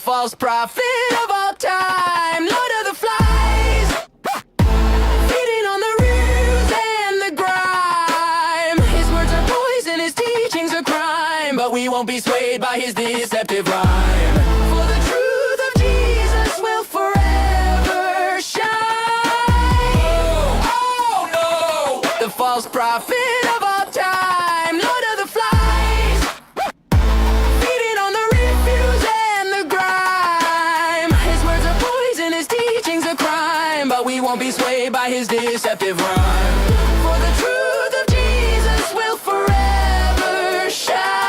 false prophet of all time, Lord of the Flies, feeding on the ruse and the grime. His words are poison, his teachings are crime, but we won't be swayed by his deceptive rhyme. For the truth of Jesus will forever shine. Oh no! The false prophet of all time, Lord of the Flies, feeding on the refuse and the grime. His words are poison, his teachings are crime, but we won't be swayed by his deceptive rhyme. For the truth of Jesus will forever shine.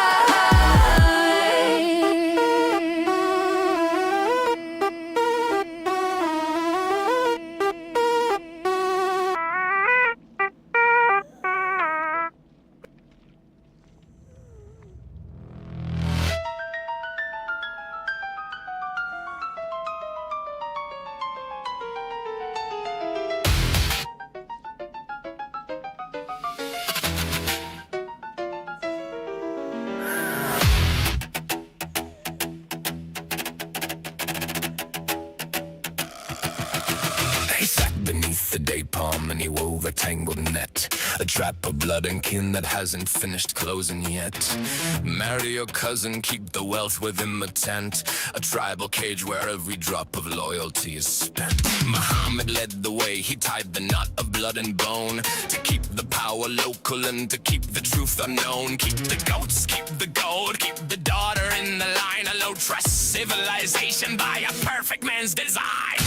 Beneath the day palm and he wove a tangled net, a trap of blood and kin that hasn't finished closing yet. Marry your cousin, keep the wealth within the tent, a tribal cage where every drop of loyalty is spent. Muhammad led the way, he tied the knot of blood and bone, to keep the power local and to keep the truth unknown. Keep the goats, keep the gold, keep the daughter in the line, a low trust civilization by a perfect man's design.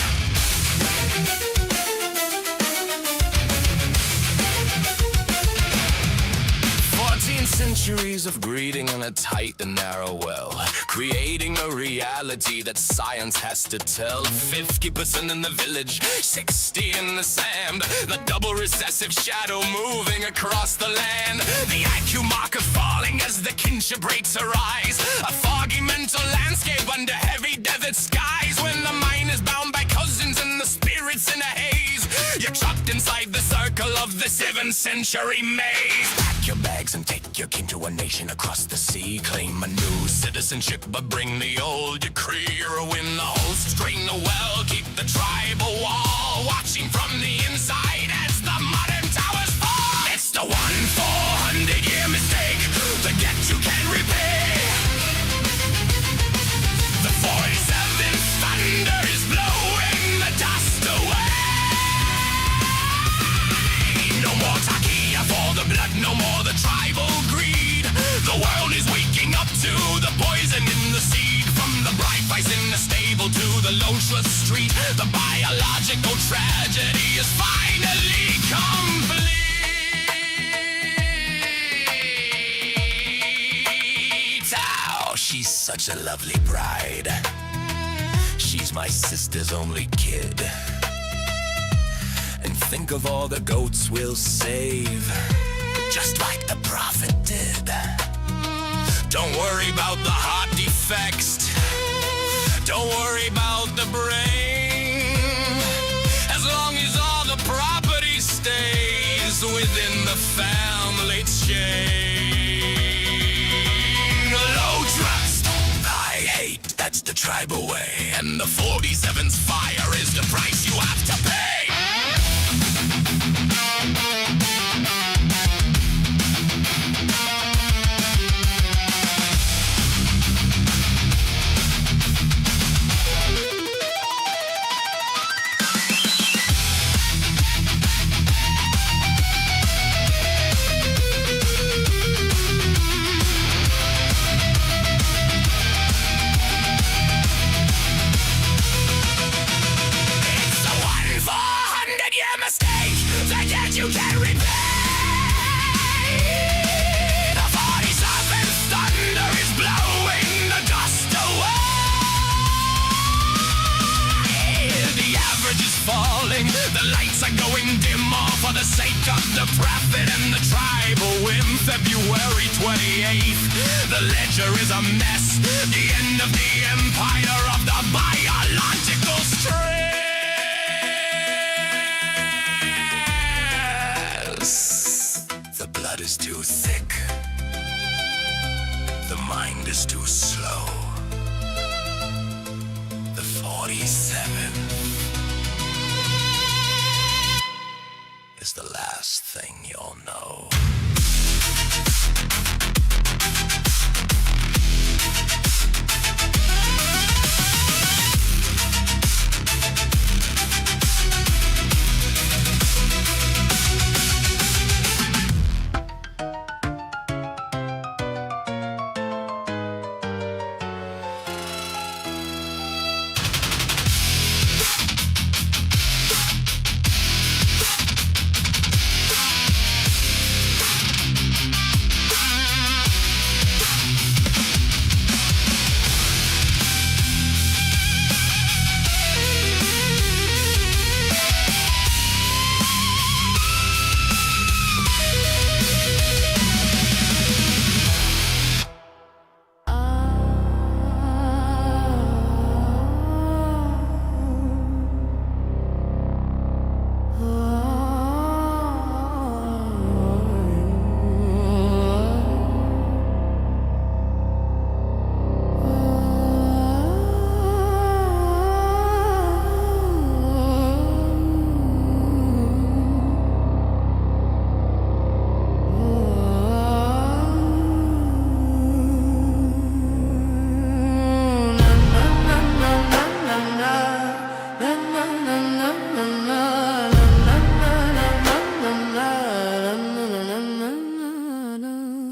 14 centuries of breeding in a tight and narrow well, creating a reality that science has to tell. 50% in the village, 60 in the sand, the double recessive shadow moving across the land. The IQ marker falling as the kinship rates arise, a foggy mental landscape under heavy desert skies. When the mind is bound by cousins and the spirits in a haze, you're trapped inside the circle of the 7th century maze. Pack your bags and take your kin to a nation across the sea. Claim a new citizenship, but bring the old decree. Ruin the host, drain the well, keep the tribal wall, watching from the inside as the modern towers fall. It's the 1-400-year mistake, the debt you can't repay. The 47th thunder is blowing the dust away. No more Takia for the blood, no more the tribal greed. The world is waking up to the poison in the seed. From the bright vice in the stable to the low trust street, the biological tragedy is finally complete. Oh, she's such a lovely bride. She's my sister's only kid. And think of all the goats we'll save, just like the prophet did. Don't worry about the heart defects, don't worry about the brain, as long as all the property stays within the family chain. Low trust, high hate, that's the tribal way, and the 47's fire is the price you have to pay. You can't repay. The 47th thunder is blowing the dust away. The average is falling, the lights are going dim, all for the sake of the prophet and the tribal whim. February 28th, the ledger is a mess, the end of the empire of the biological stress. The blood is too thick, the mind is too slow. 47 is the last thing you'll know.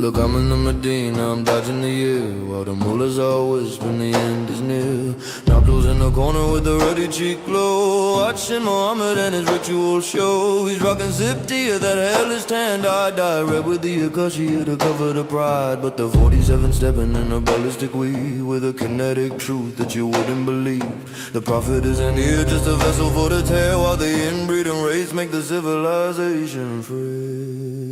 Look, I'm in the Medina, I'm dodging the year, while the mullahs are whispering the end is near. Nabdul's in the corner with the ruddy cheek glow, watching Muhammad and his ritual show. He's rocking zip-tea, that hellish tan dye red with the Akashi to cover the pride. But the 47 stepping in a ballistic weave with a kinetic truth that you wouldn't believe. The prophet isn't here, just a vessel for the tale, while the inbreeding race make the civilization free.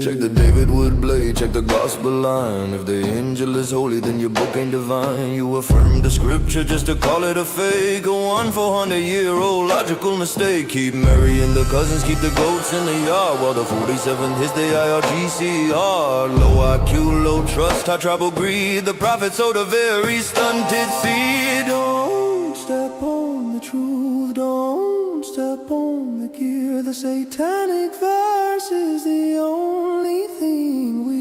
Check the David Wood blade, check the gospel line. If the angel is holy, then your book ain't divine. You affirm the scripture just to call it a fake, a 1,400-year-old logical mistake. Keep marrying the cousins, keep the goats in the yard, while the 47 hits the IRGCR. Low IQ, low trust, high tribal greed. The prophet sowed a very stunted seed. Don't step on the truth, don't step on the gear. The satanic verse is the only thing we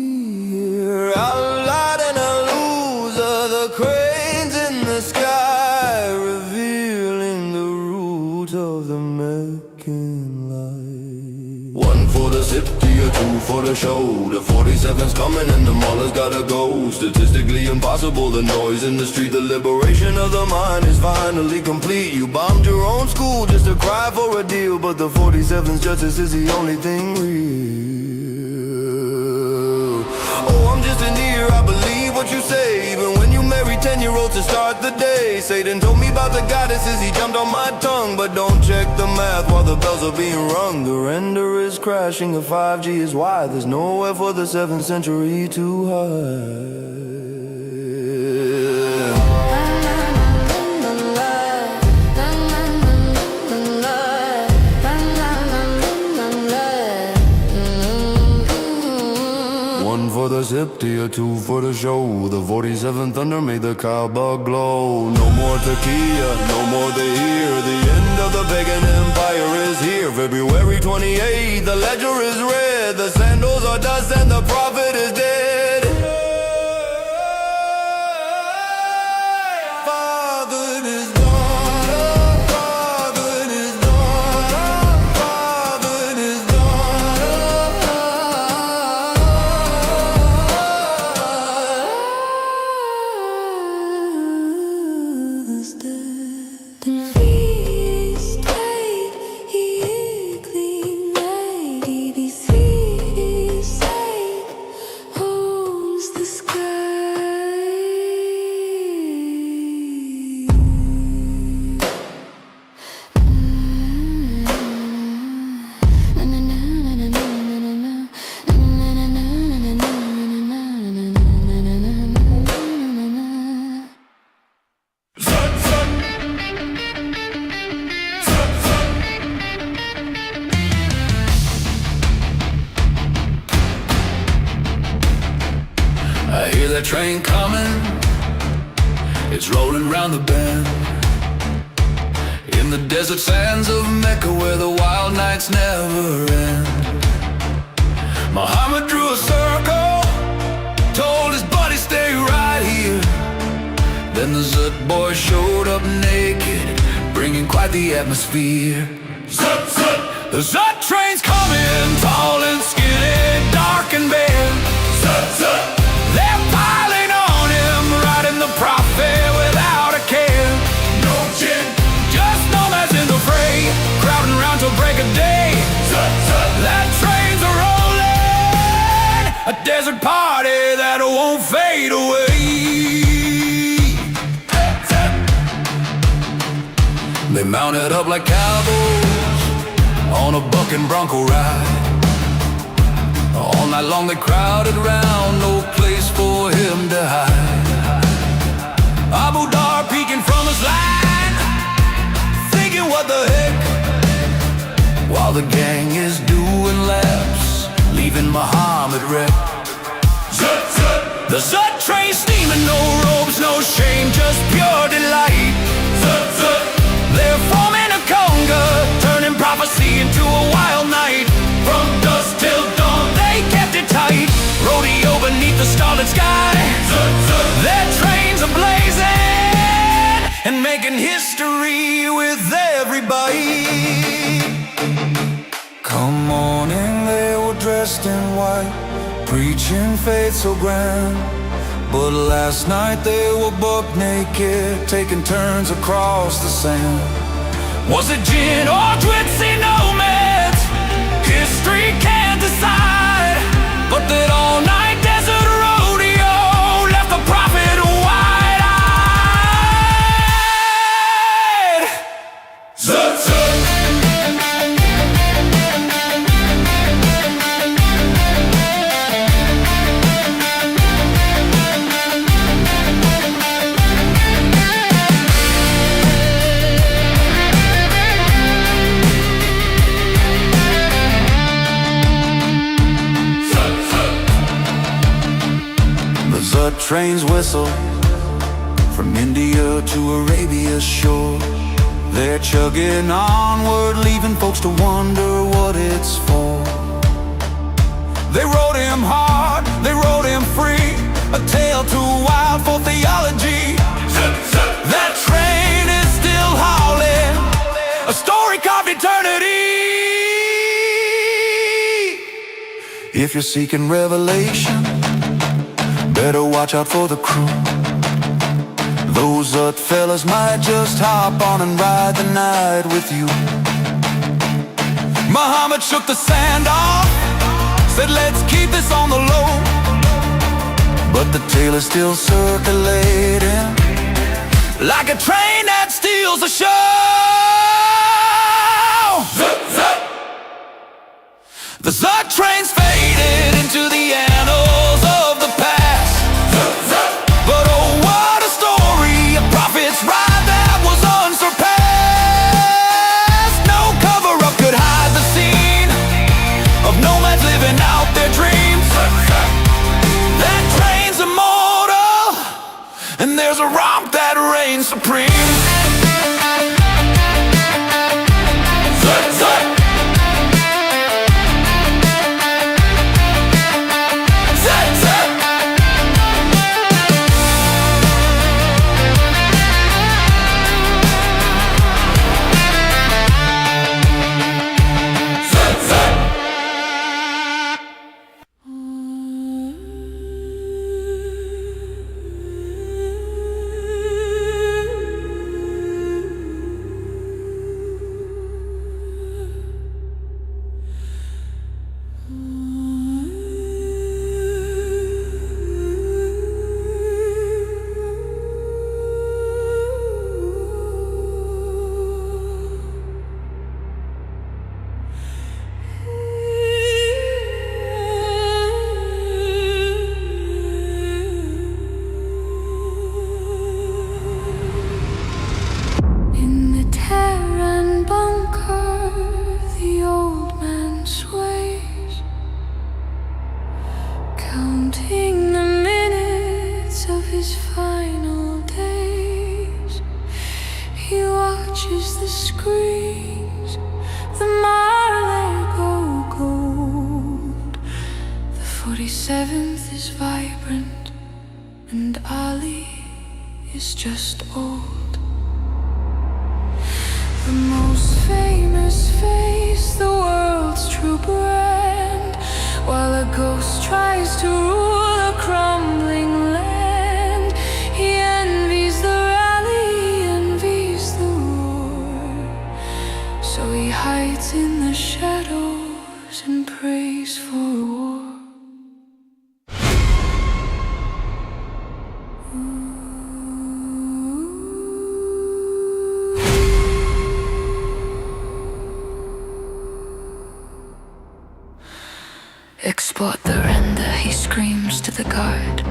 hear. Outlied and a loser, the cranes in the sky, revealing the root of the Meccan light. One for the city, a two for the show. The 47's coming and the mullahs gotta go. Statistically impossible, the noise in the street. The liberation of the mind is finally complete. You bombed your own school just to cry for a deal, but the 47's justice is the only thing real. Oh, I'm just an ear, I believe what you say. Even when you marry 10-year-olds to start the day. Satan told me about the goddesses, he jumped on my tongue. But don't check the math while the bells are being rung. The render is crashing, the 5G is wide. There's nowhere for the 7th century to hide. For the zip-tea, a two for the show. The 47 thunder made the Kaaba glow. No more Turkey, no more they hear. The end of the pagan empire is here. February 28th, the ledger is red. The sandals are dust and the prophet is dead. Father is gone, father is gone, father is gone. I hear that train coming, it's rolling round the bend. In the desert sands of Mecca where the wild nights never end, Muhammad drew a circle, told his buddy stay right here. Then the Zut boy showed up naked, bringing quite the atmosphere. Zut, Zut! The Zut train's coming, tall and skinny, dark and bare. Zut, Zut! They're piling on him, riding the prophet without a care. No chin, just nomads in the fray, crowding around till break of day. Zut, Zut! That train's a rolling, a desert party that won't fade away. They mounted up like cowboys on a bucking bronco ride. All night long they crowded round, no place for him to hide. Abu Dar peeking from his line, thinking what the heck, while the gang is doing laps, leaving Muhammad wrecked. Zut, Zut! The Zut train steaming, no ropes, no shame, just pure delight. Zut, Zut! They're forming a conga, turning prophecy into a wild night. From dusk till dawn, they kept it tight. Rodeo beneath the starlit sky. Zut, Zut. Their trains are blazing and making history with everybody. Come morning, they were dressed in white, preaching faith so grand. But last night they were buck naked, taking turns across the sand. Was it gin or Dwitzy nomads? History can't decide. But that all-night desert rodeo left the prophet wide-eyed. Zut, Zut! The trains whistle from India to Arabia's shore. They're chugging onward, leaving folks to wonder what it's for. They rode him hard, they rode him free, a tale too wild for theology. That train is still howling, a story carved eternity. If you're seeking revelation, better watch out for the crew. Those Zut fellas might just hop on and ride the night with you. Muhammad shook the sand off, said let's keep this on the low. But the tale is still circulating, like a train that steals the show. Zut, Zut! The Zut train's faded into the annals of the past. Zut, Zut! But oh, what a story, a prophet's ride that was unsurpassed. No cover-up could hide the scene of nomads living out their dreams. Zut, Zut! That train's immortal, and there's a romp that reigns supreme. Zut, Zut! and Ali is just old. The most famous face, the world's true brand, while a ghost tries to rule a crumbling land. He envies the rally, envies the roar, so he hides in the shadows and prays for war. Export the render, he screams to the guard,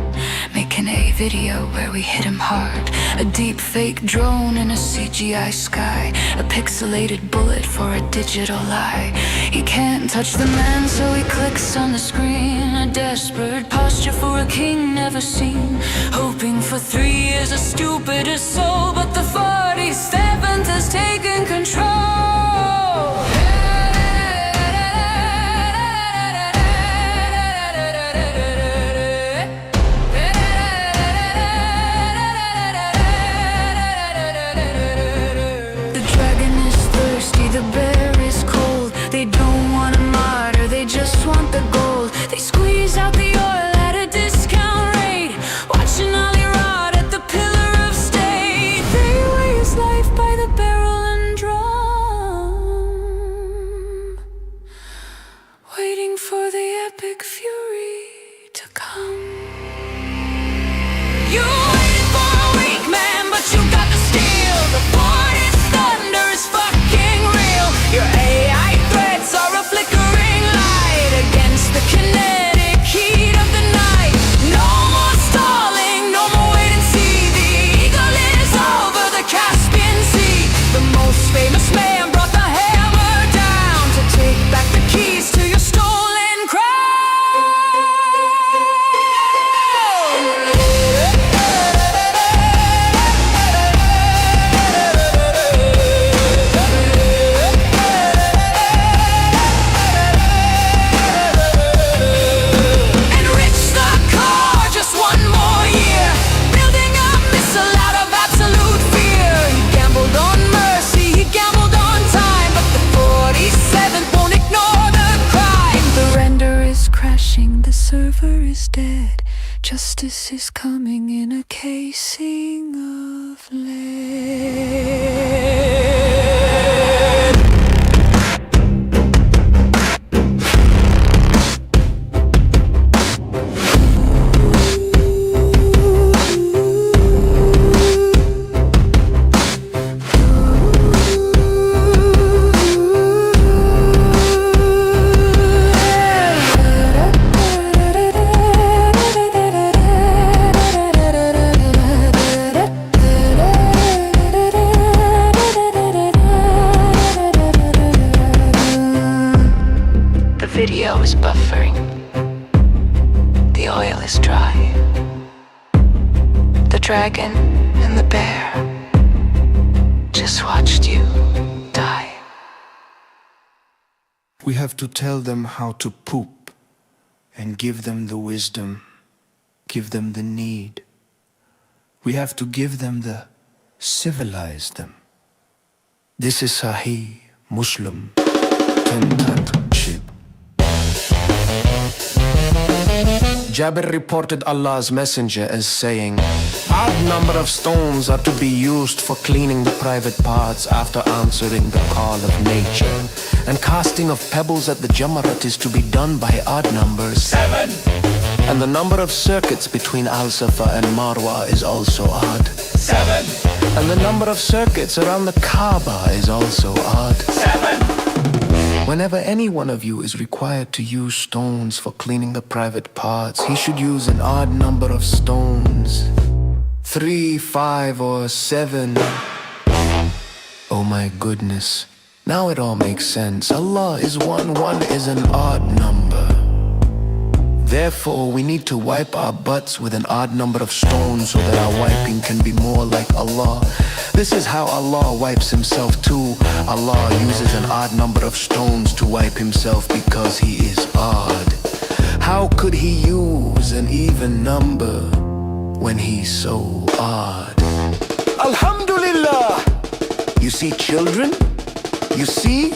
making a video where we hit him hard. A deep fake drone in a CGI sky, a pixelated bullet for a digital lie. He can't touch the man, so he clicks on the screen, a desperate posture for a king never seen, hoping for 3 years a stupid soul, but the 47th has taken control. The bear is cold, they don't want a martyr, they just want the gold. They squeeze out the oil at a discount rate, watching Ali rot at the pillar of state. They weigh his life by the barrel and drum, waiting for the epic fury to come. You waited for a weak man, but you got the steel. The forest thunder is fucking real. Your AI threats are a flickering light against the kinetic heat of the night. No more stalling, no more wait and see. The eagle is over the Caspian Sea. The most famous man brought the hammer down to take back the keys to your stolen crown. Enrich the core just one more year, building a missile out of absolute fear. He gambled on mercy, he gambled on time, but the 47th won't ignore the crime. The render is crashing, the server is dead. Justice is coming in a casing of lead. The video is buffering. The oil is dry. The dragon and the bear just watched you die. We have to tell them how to poop and give them the wisdom, give them the need. We have to give them the civilize them. This is Sahih Muslim Tentatship. Jabir reported Allah's messenger as saying, odd number of stones are to be used for cleaning the private parts after answering the call of nature. And casting of pebbles at the Jamarat is to be done by odd numbers. 7. And the number of circuits between Al-Safa and Marwa is also odd. 7. And the number of circuits around the Kaaba is also odd. 7. Whenever any one of you is required to use stones for cleaning the private parts, he should use an odd number of stones. 3, 5, or 7. Oh my goodness. Now it all makes sense. Allah is one, one is an odd number. Therefore, we need to wipe our butts with an odd number of stones so that our wiping can be more like Allah. This is how Allah wipes himself too. Allah uses an odd number of stones to wipe himself because he is odd. How could he use an even number? when he's so odd. Alhamdulillah! You see, children? You see?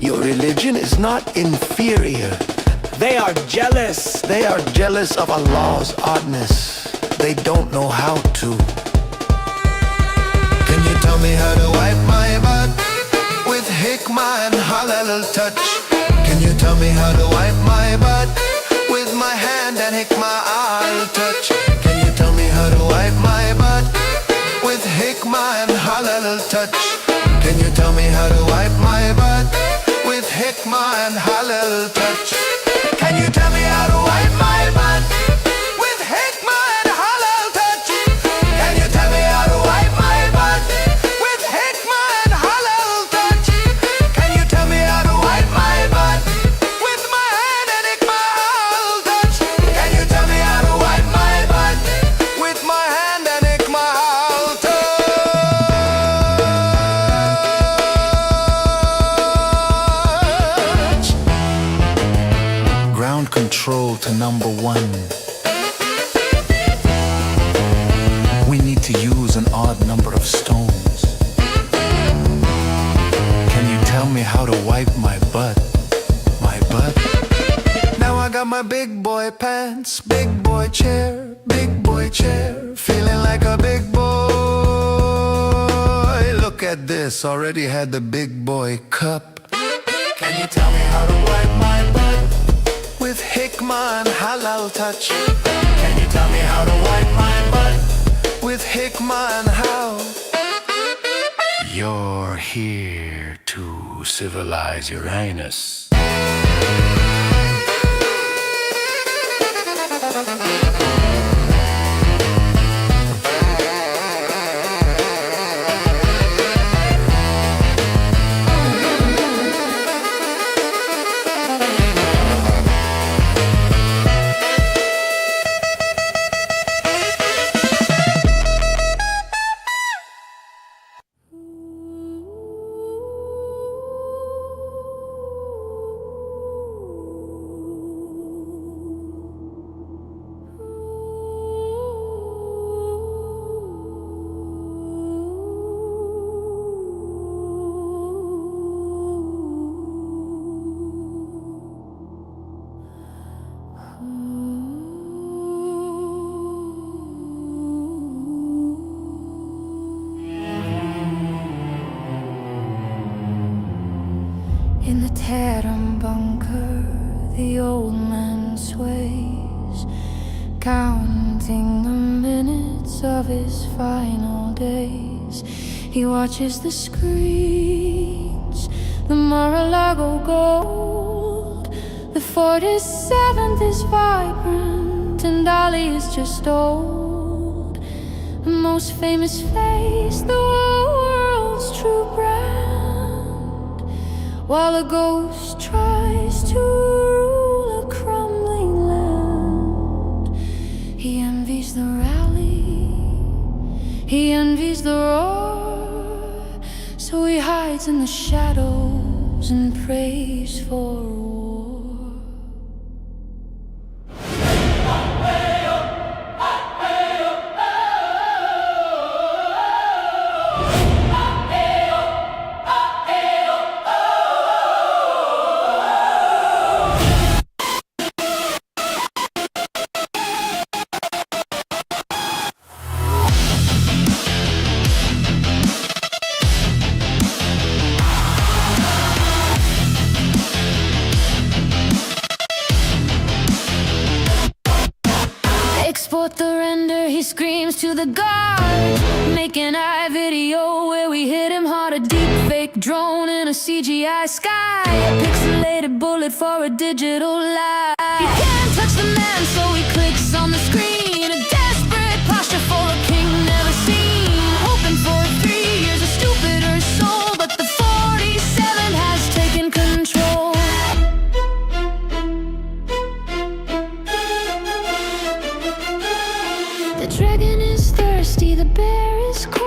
Your religion is not inferior. They are jealous. They are jealous of Allah's oddness. They don't know how to. Can you tell me how to wipe my butt with hikmah and halal touch? Can you tell me how to wipe my butt with my hand and hikmah I'll touch? Can you tell me how to wipe my butt with hikmah and halal touch? Can you tell me how to wipe my butt with hikmah and halal touch? Can you tell me how to wipe my butt with hikmah and halal touch? Can you tell me how to wipe my butt with hikmah and halal touch? Can you tell me how to wipe my butt with my hand and hikmah I'll touch? Can you tell me how to wipe my butt with my hand and hikmah I'll touch? Ground control to number 1. We need to use an odd number of stones. Can you tell me how to wipe my butt? My butt? Now I got my big boy pants, big boy chair, feeling like a big boy. Look at this, already had the big boy cup. Can you tell me how to wipe my butt? With hikmah and halal touch. Can you tell me how to wipe my butt? With hikmah and how? You're here to civilize your highness. In the Teheran bunker, the old man sways, counting the minutes of his final days. He watches the screens, the Mar-a-Lago gold. The 47th is vibrant, and Ali is just old. The most famous face, the world's true brand. While a ghost tries to rule a crumbling land, he envies the rally, he envies the roar. So he hides in the shadows and prays for war. Export the render, he screams to the guard. Make an eye video where we hit him hard. A deep fake drone in a CGI sky. A pixelated bullet for a digital lie. He can't touch the man, so he clicks on the screen. A desperate posture for a king never seen. Hoping for 3 years, a stupider soul. But the 47 has taken control. The dragon is thirsty, the bear is cold.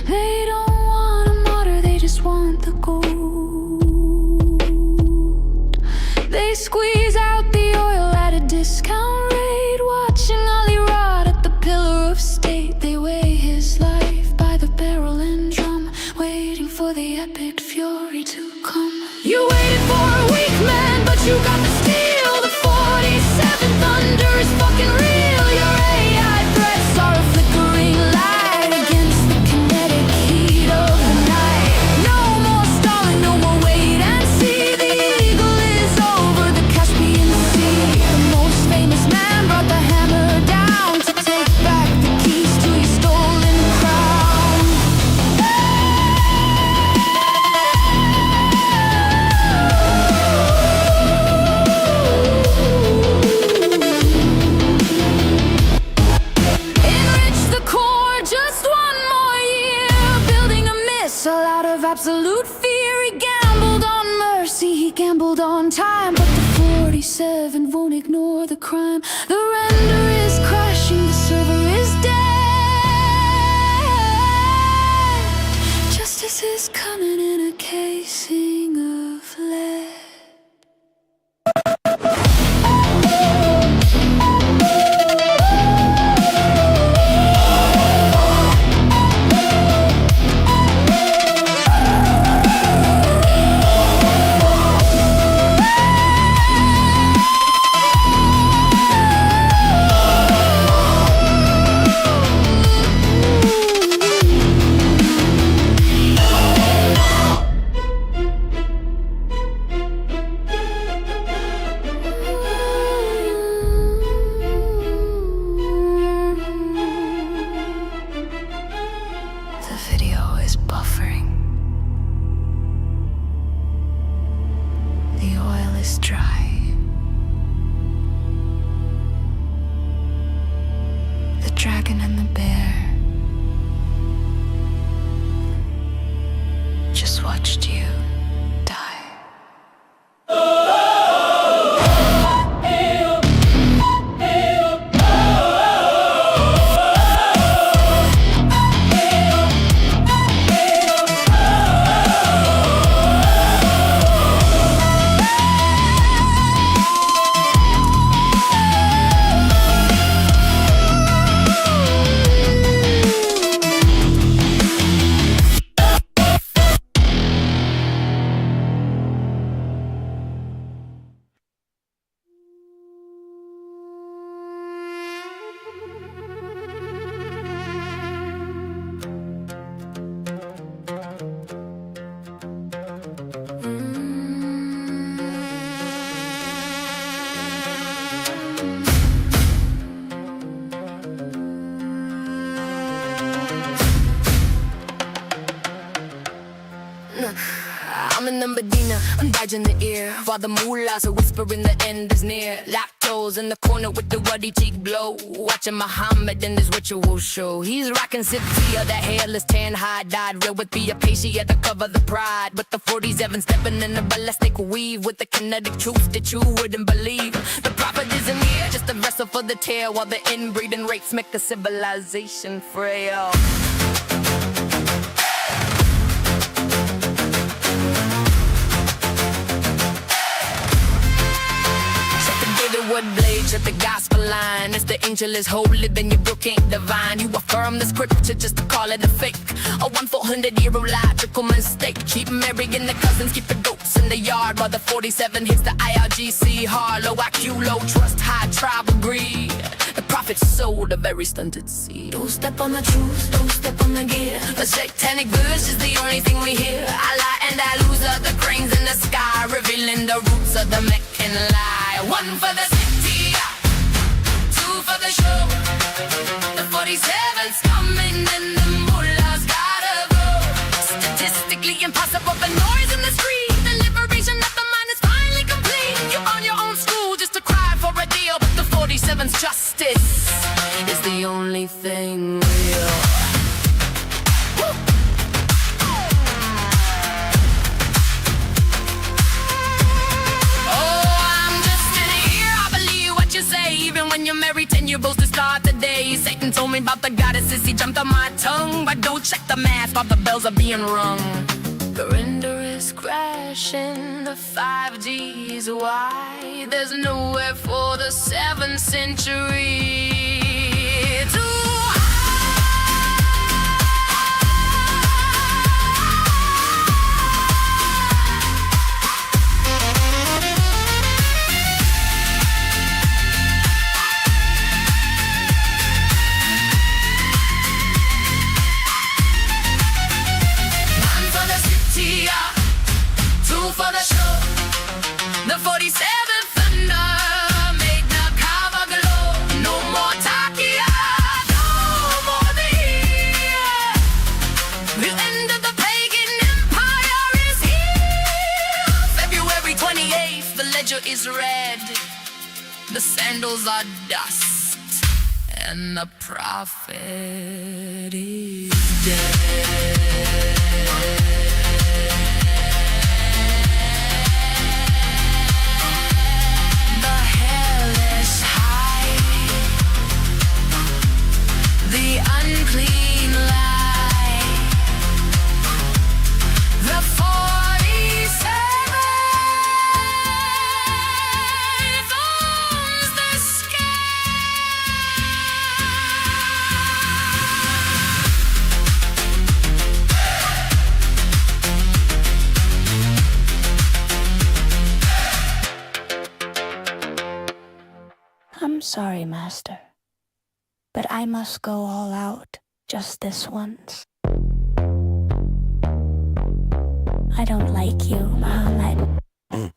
They don't want a martyr, they just want the gold. They squeeze out the oil at a discount rate. ignore the crime. The render is crashing, the server is dead. Justice is coming in a casing of lead. Dragon and the bear just watched you die. I'm in the Medina, I'm dodging the ear. While the mullahs are whispering the end is near. Lactose in the corner with the ruddy cheek glow. Watching Muhammad in his ritual show. He's rocking Sipsia, that hairless tan hide. Dyed real with the acacia to cover the pride. With the 47 stepping in the ballistic weave. With the kinetic truth that you wouldn't believe. The prophet isn't here, just a vessel for the tale. While the inbreeding rates make the civilization frail. Wood blade, shut the gospel line. If the angel is holy, then your book ain't divine. You affirm the scripture just to call it a fake. A 1-400-year logical mistake. Keep marrying the cousins, keep the goats in the yard. While the 47 hits the IRGC hard. Low IQ, low trust, high tribal greed. The prophet sowed a very stunted seed. Don't step on the truth, don't step on the gear. The satanic verse is the only thing we hear. Allah and lose the cranes in the sky, revealing the roots of the Meccan lie. One for the city, two for the show. The 47's coming and the mullahs gotta go. Statistically impossible, the noise in the street. The liberation of the mind is finally complete. You're on your own school just to cry for a deal. But the 47's justice is the only thing real. You're married 10 years to start the day. Satan told me about the goddesses, he jumped on my tongue. But don't check the math while the bells are being rung. The render is crashing, the 5G's why. There's nowhere for the 7th century to for the show. The 47 thunder made the cover glow. No more Takia, no more the year. The end of the pagan empire is here. February 28th, the ledger is red. The sandals are dust, and the prophet is dead. The hell sorry, Master, but I must go all out just this once. I don't like you, Muhammad.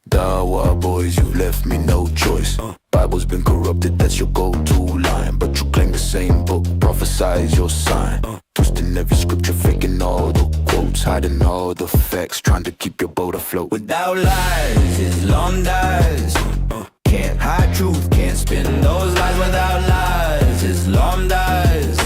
Dawa boys, you've left me no choice. Bible's been corrupted, that's your go-to line. But you claim the same book, prophesize your sign. Twisting every scripture, faking all the quotes, hiding all the facts, trying to keep your boat afloat. Without lies, Islam dies. Can't hide truth, can't spin those lies. Without lies, Islam dies.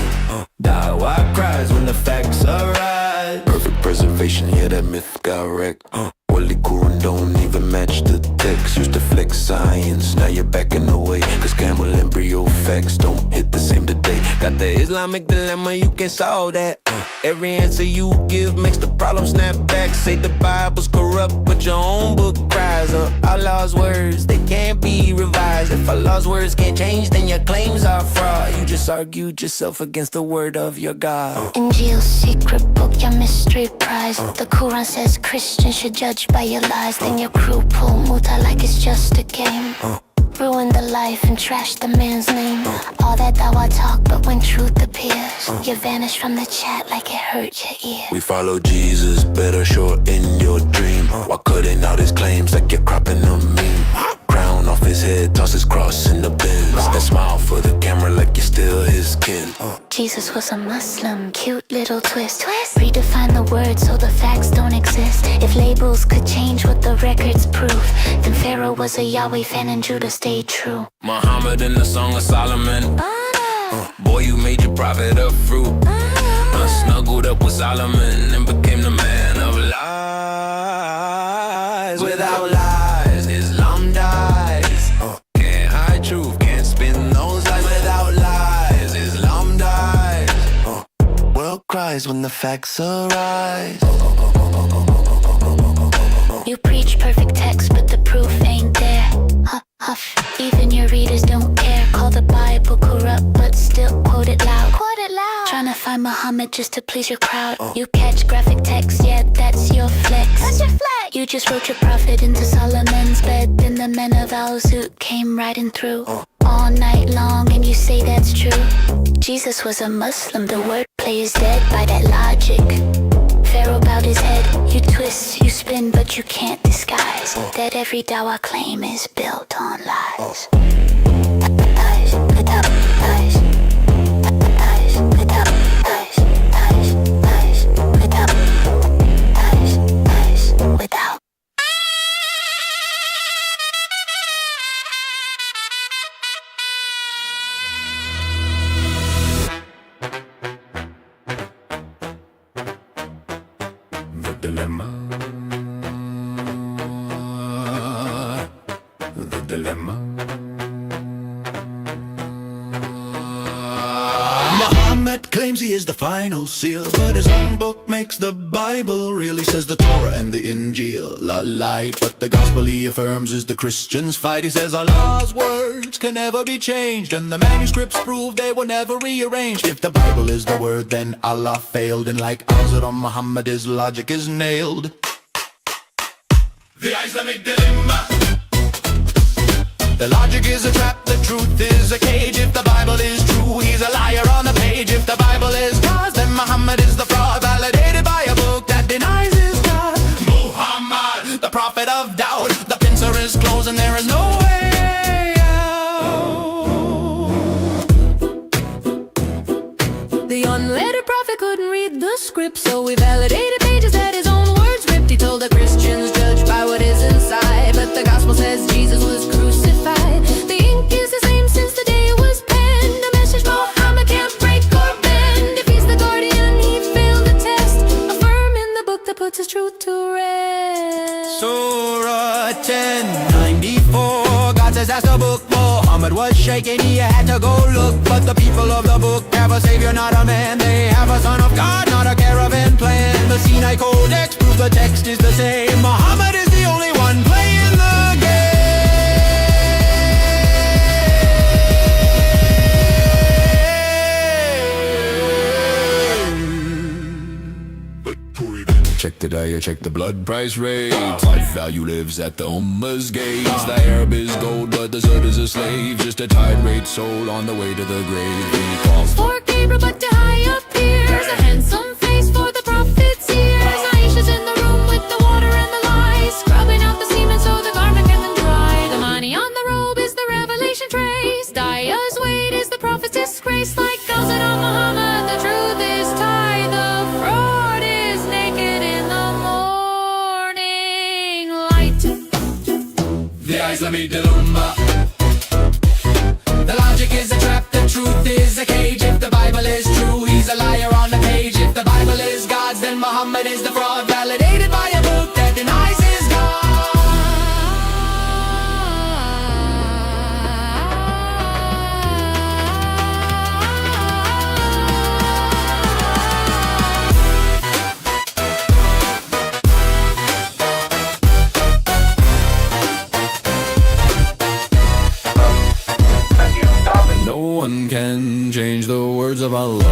Dawa cries when the facts arise. Perfect preservation, yeah, that myth got wrecked. Wally Quran don't even match the text. Used to flex science, now you're backing away. Cause camel embryo facts don't hit the same today. Got the Islamic dilemma, you can't solve that. Every answer you give makes the problem snap back. Say the Bible's corrupt, but your own book cries up. Allah's words, they can't be revised. If Allah's words can't change, then your claims are fraud. You just argued yourself against the word of your God. Injil's secret book, your mystery prize. The Quran says Christians should judge by your lies. Then your crew pull muta like it's just a game. Ruin the life and trash the man's name. All that dawah talk, but when truth appears, you vanish from the chat like it hurt your ear. We follow Jesus, better sure in your dream. While cutting out his claims like you're cropping a meme. Crown off his head, toss his cross in the bins. And smile for the camera like you're still his kin. Jesus was a Muslim, cute little twist. Redefine the word so the facts don't exist. If labels could change what the records prove, then Pharaoh was a Yahweh fan and Judah stayed true. Muhammad in the Song of Solomon. Boy, you made your prophet of fruit. Snuggled up with Solomon and became the man of lies. Without lies, Islam dies. Can't hide truth, can't spin those lies. Without lies, Islam dies. World cries when the facts arise. You preach perfect text, but the proof ain't there. Huff, even your readers don't care. Call the Bible corrupt, but still quote it loud. Trying to find Muhammad just to please your crowd. You catch graphic text, yeah, that's your flex. You just wrote your prophet into Solomon's bed. Then the men of Al-Zut came riding through all night long, and you say that's true. Jesus was a Muslim, the wordplay is dead by that logic. Pharaoh bowed his head. You twist, you spin, but you can't disguise that every dawah claim is built on lies. Lies, without lies. Lies, without lies. Lies, lies, without lies. Lies, without. The dilemma. Muhammad claims he is the final seal, but his own book makes the Bible real. He says the Torah and the Injil are light, but the gospel he affirms is the Christian's fight. He says Allah's words can never be changed, and the manuscripts prove they were never rearranged. If the Bible is the word, then Allah failed, and like Al-Zut on Muhammad, his logic is nailed. The Islamic dilemma. The logic is a trap, the truth is a cage. If the Bible is true, he's a liar on the page. If the Bible is God's, then Muhammad is the fraud, validated by a book that denies his God. Muhammad, the prophet of doubt. The pincer is closed and there is no way out. The unlettered prophet couldn't read the script, so we validated pages that his own words ripped. He told the Christians, judge by what is inside, but the gospel says Jesus was crucified. The ink is the same since the day it was penned. A message Muhammad can't break or bend. If he's the guardian, he failed the test. Affirm in the book that puts his truth to rest. Surah 1094, God says that's the book. Muhammad was shaking, he had to go look. But the people of the book have a savior, not a man. They have a son of God, not a caravan plan. The Sinai Codex proves the text is the same. Muhammad is the only one playing the game. check the diet, check the blood price rate. Life value lives at the Ummah's gates. The Arab is gold, but the Zud is a slave. Just a tide rate soul on the way to the grave. He calls For Gabriel, but to high appears a handsome face for the prophet's ears. Aisha's in the room with the water and the lies, scrubbing out the semen so the garment can then dry. The money on the robe is the revelation trace. Daya's weight is the prophet's disgrace. Like Ghazi on Muhammad, the truth is tied. The fraud is naked in the morning light. The Islamic dilemma. The logic is a trap, the truth is a cage. If the Bible is true, he's a liar on the page. If the Bible is God's, then Muhammad is the fraud, validated by a book that denies his God. no one can change the words of Allah.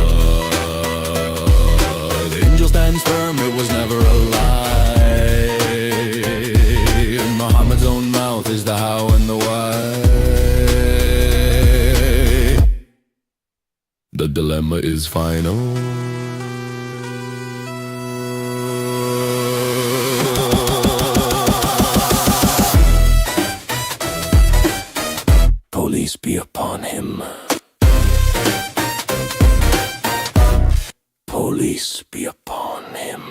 The angel stands firm, it was never a lie. In Muhammad's own mouth is the how and the why. The dilemma is final. Police be upon him. Police be upon him.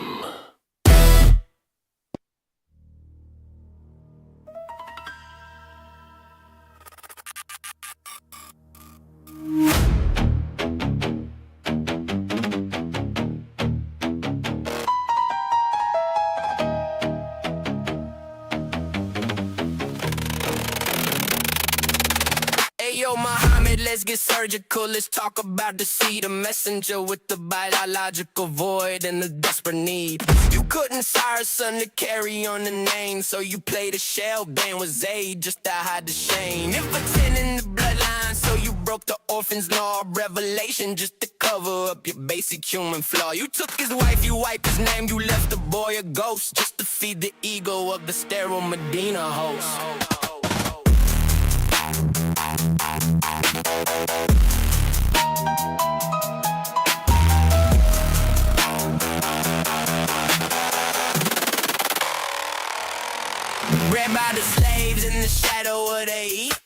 Yo, Muhammad, let's get surgical. Let's talk about the seed, a messenger with the biological void and the desperate need. You couldn't sire a son to carry on the name, so you played a shell band with Zayd just to hide the shame. If a 10 in the bloodline, so you broke the orphan's law of revelation just to cover up your basic human flaw. You took his wife, you wiped his name, you left the boy a ghost just to feed the ego of the sterile Medina host. Bred by the slaves in the shadow of the heat,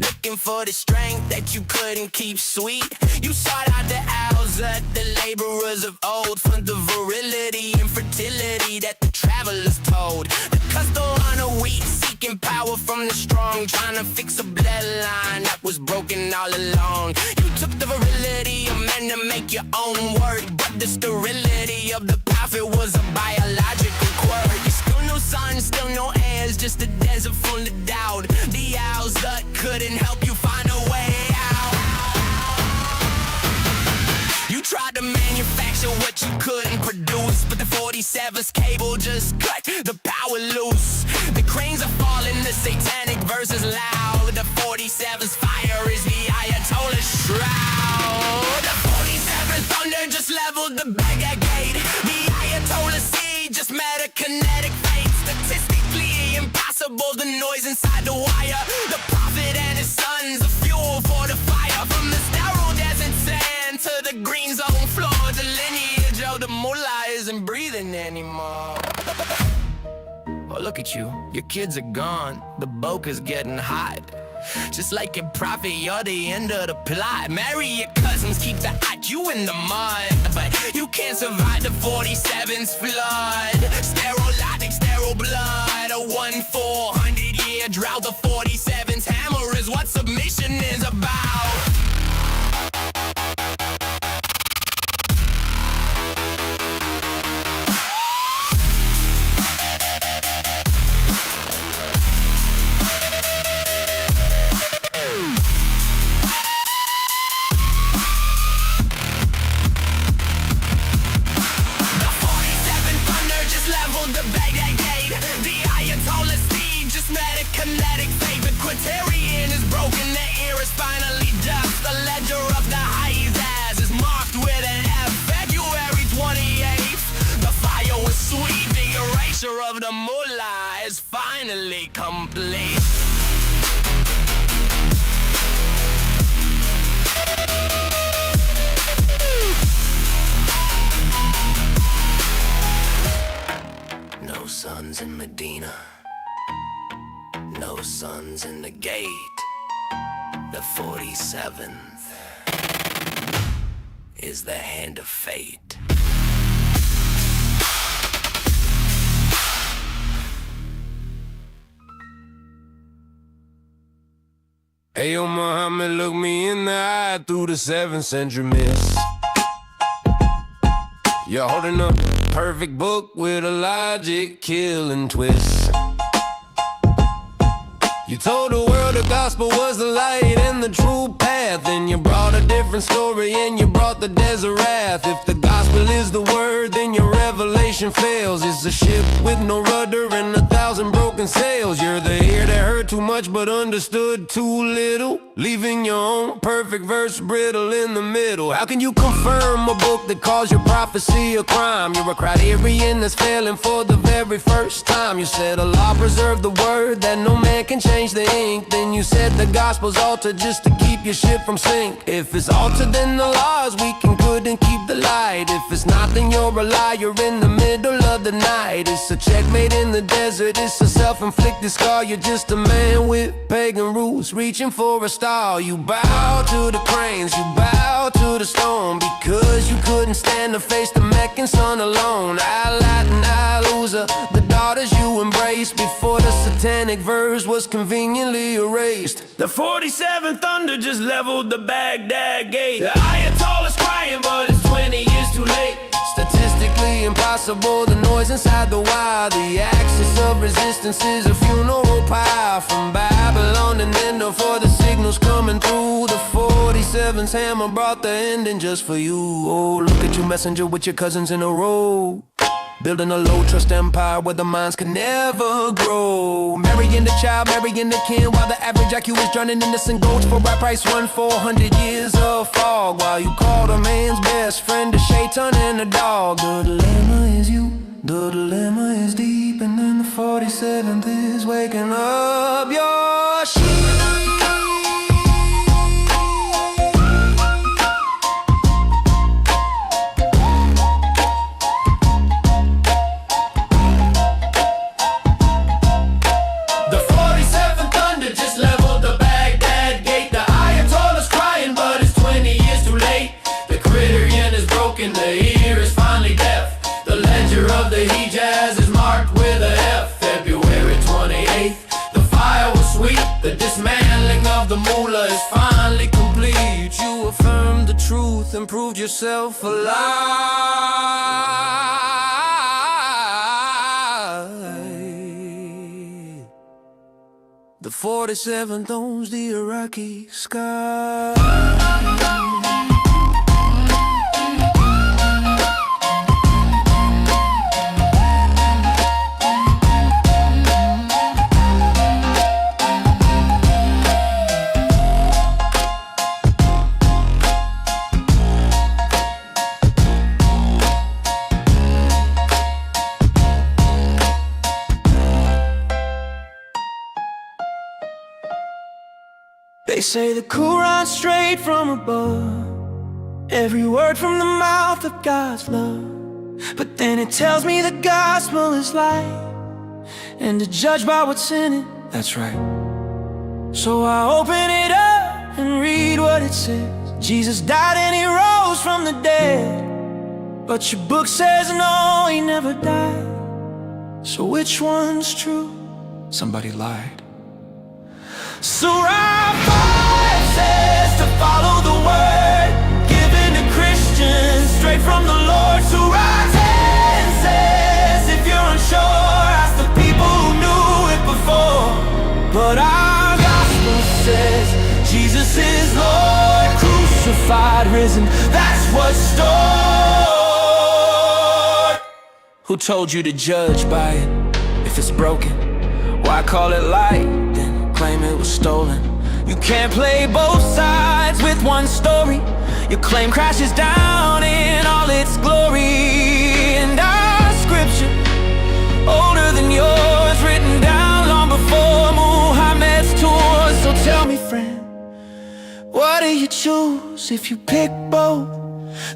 looking for the strength that you couldn't keep sweet. You sought out the owls at the laborers of old for the virility and fertility that the travelers told. The custom on a weak, seeking power from the strong, trying to fix a bloodline that was broken all along. You took the virility of men to make your own word, but the sterility of the prophet was a biological quirk. Still no sons, still no heirs, just a desert full of doubt. The owls that couldn't help you find a way out. You tried to manufacture what you couldn't produce, but the 47's cable just cut the power loose. The cranes are falling, the satanic verse is loud. The 47's fire is the Ayatollah's shroud. The 47th thunder just leveled the Baghdad gate. The Ayatollah seed just met a kinetic fate. Statistically impossible, the noise inside the wire. The prophet and his sons are fuel for the fire. From the sterile desert sand to the green zone floor, the lineage of the mullah isn't breathing anymore. Oh, look at you, your kids are gone, the boker's getting hot. Just like a prophet, you're the end of the plot. Marry your cousins, keep the hot you in the mud, but you can't survive the 47's flood. Sterile logic, sterile blood, a 1-400-year drought. The 47's hammer is what submission is about. The Baghdad gate, the Ayatollah seed just met a kinetic fate. The Quaternion is broken, the air is finally dust. of the moolah is finally complete. No sons in Medina, no sons in the gate. The 47th is the hand of fate. Hey, yo, Muhammad, look me in the eye through the 7th century mist. You're holding a perfect book with a logic killing twist. You told the world the gospel was the light and the true path, and you brought a different story and you brought the desert wrath. If the gospel is the word, then your revelation fails. It's a ship with no rudder and 1,000 broken sails. You're the ear that heard too much but understood too little, leaving your own perfect verse brittle in the middle. How can you confirm a book that calls your prophecy a crime? You're a criterion that's failing for the very first time. You said Allah preserved the word that no man can change the ink. Then you said the gospel's altered just to keep your ship from sink. If it's altered, then the law is weak and couldn't keep the light. If it's not, then you're a liar in the middle of the night. It's a checkmate in the desert, it's a self-inflicted scar. You're just a man with pagan roots reaching for a star. You bow to the cranes, you bow to the stone, because you couldn't stand to face the Meccan sun alone. Al-Lat and Al-Uzza, the daughters you embraced before the satanic verse was conveniently erased. The 47th thunder just leveled the Baghdad gate. The Ayatollah's crying, but it's 20 years too late. Statistically impossible, the noise inside the wire. The axis of resistance is a funeral pyre. From Babylon to Nendo for the signals coming through. The 47's hammer brought the ending just for you. Oh, look at you, messenger, with your cousins in a row, building a low-trust empire where the minds can never grow. Marrying the child, marrying the kin, while the average IQ is drowning innocent goats for right price. 400 years of fog, while you call a man's best friend a shaitan and a dog. The dilemma is you, the dilemma is deep, and then the 47th is waking up your sheep. The ear is finally deaf. The ledger of the Hijaz is marked with a F. February 28th, the fire was sweet. The dismantling of the mullah is finally complete. You affirmed the truth and proved yourself alive. The 47th owns the Iraqi sky. They say the Quran's straight from above, every word from the mouth of God's love. But then it tells me the gospel is light, and to judge by what's in it, that's right. So I open it up and read what it says. Jesus died and he rose from the dead, but your book says no, he never died. So which one's true? Somebody lied. Surah 5 says to follow the word given to Christians straight from the Lord. Surah 10 says if you're unsure, ask the people who knew it before. But our gospel says Jesus is Lord, crucified, risen, that's what's stored. Who told you to judge by it? If it's broken, why call it light? Then claim it was stolen. You can't play both sides with one story. Your claim crashes down in all its glory. And our scripture, older than what do you choose? If you pick both,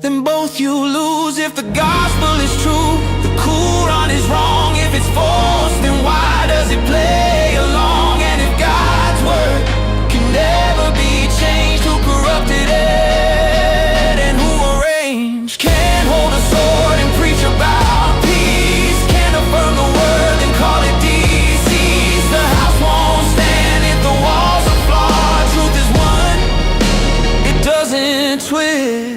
then both you lose. If the gospel is true, the Quran is wrong. If it's false, then why does it play along? And if God's word can never be changed, who corrupted it and who arranged? Can't hold a sword and preach about peace, can't affirm the word and call it disease. The house won't stand if the walls are flawed. Truth is one, it doesn't twist.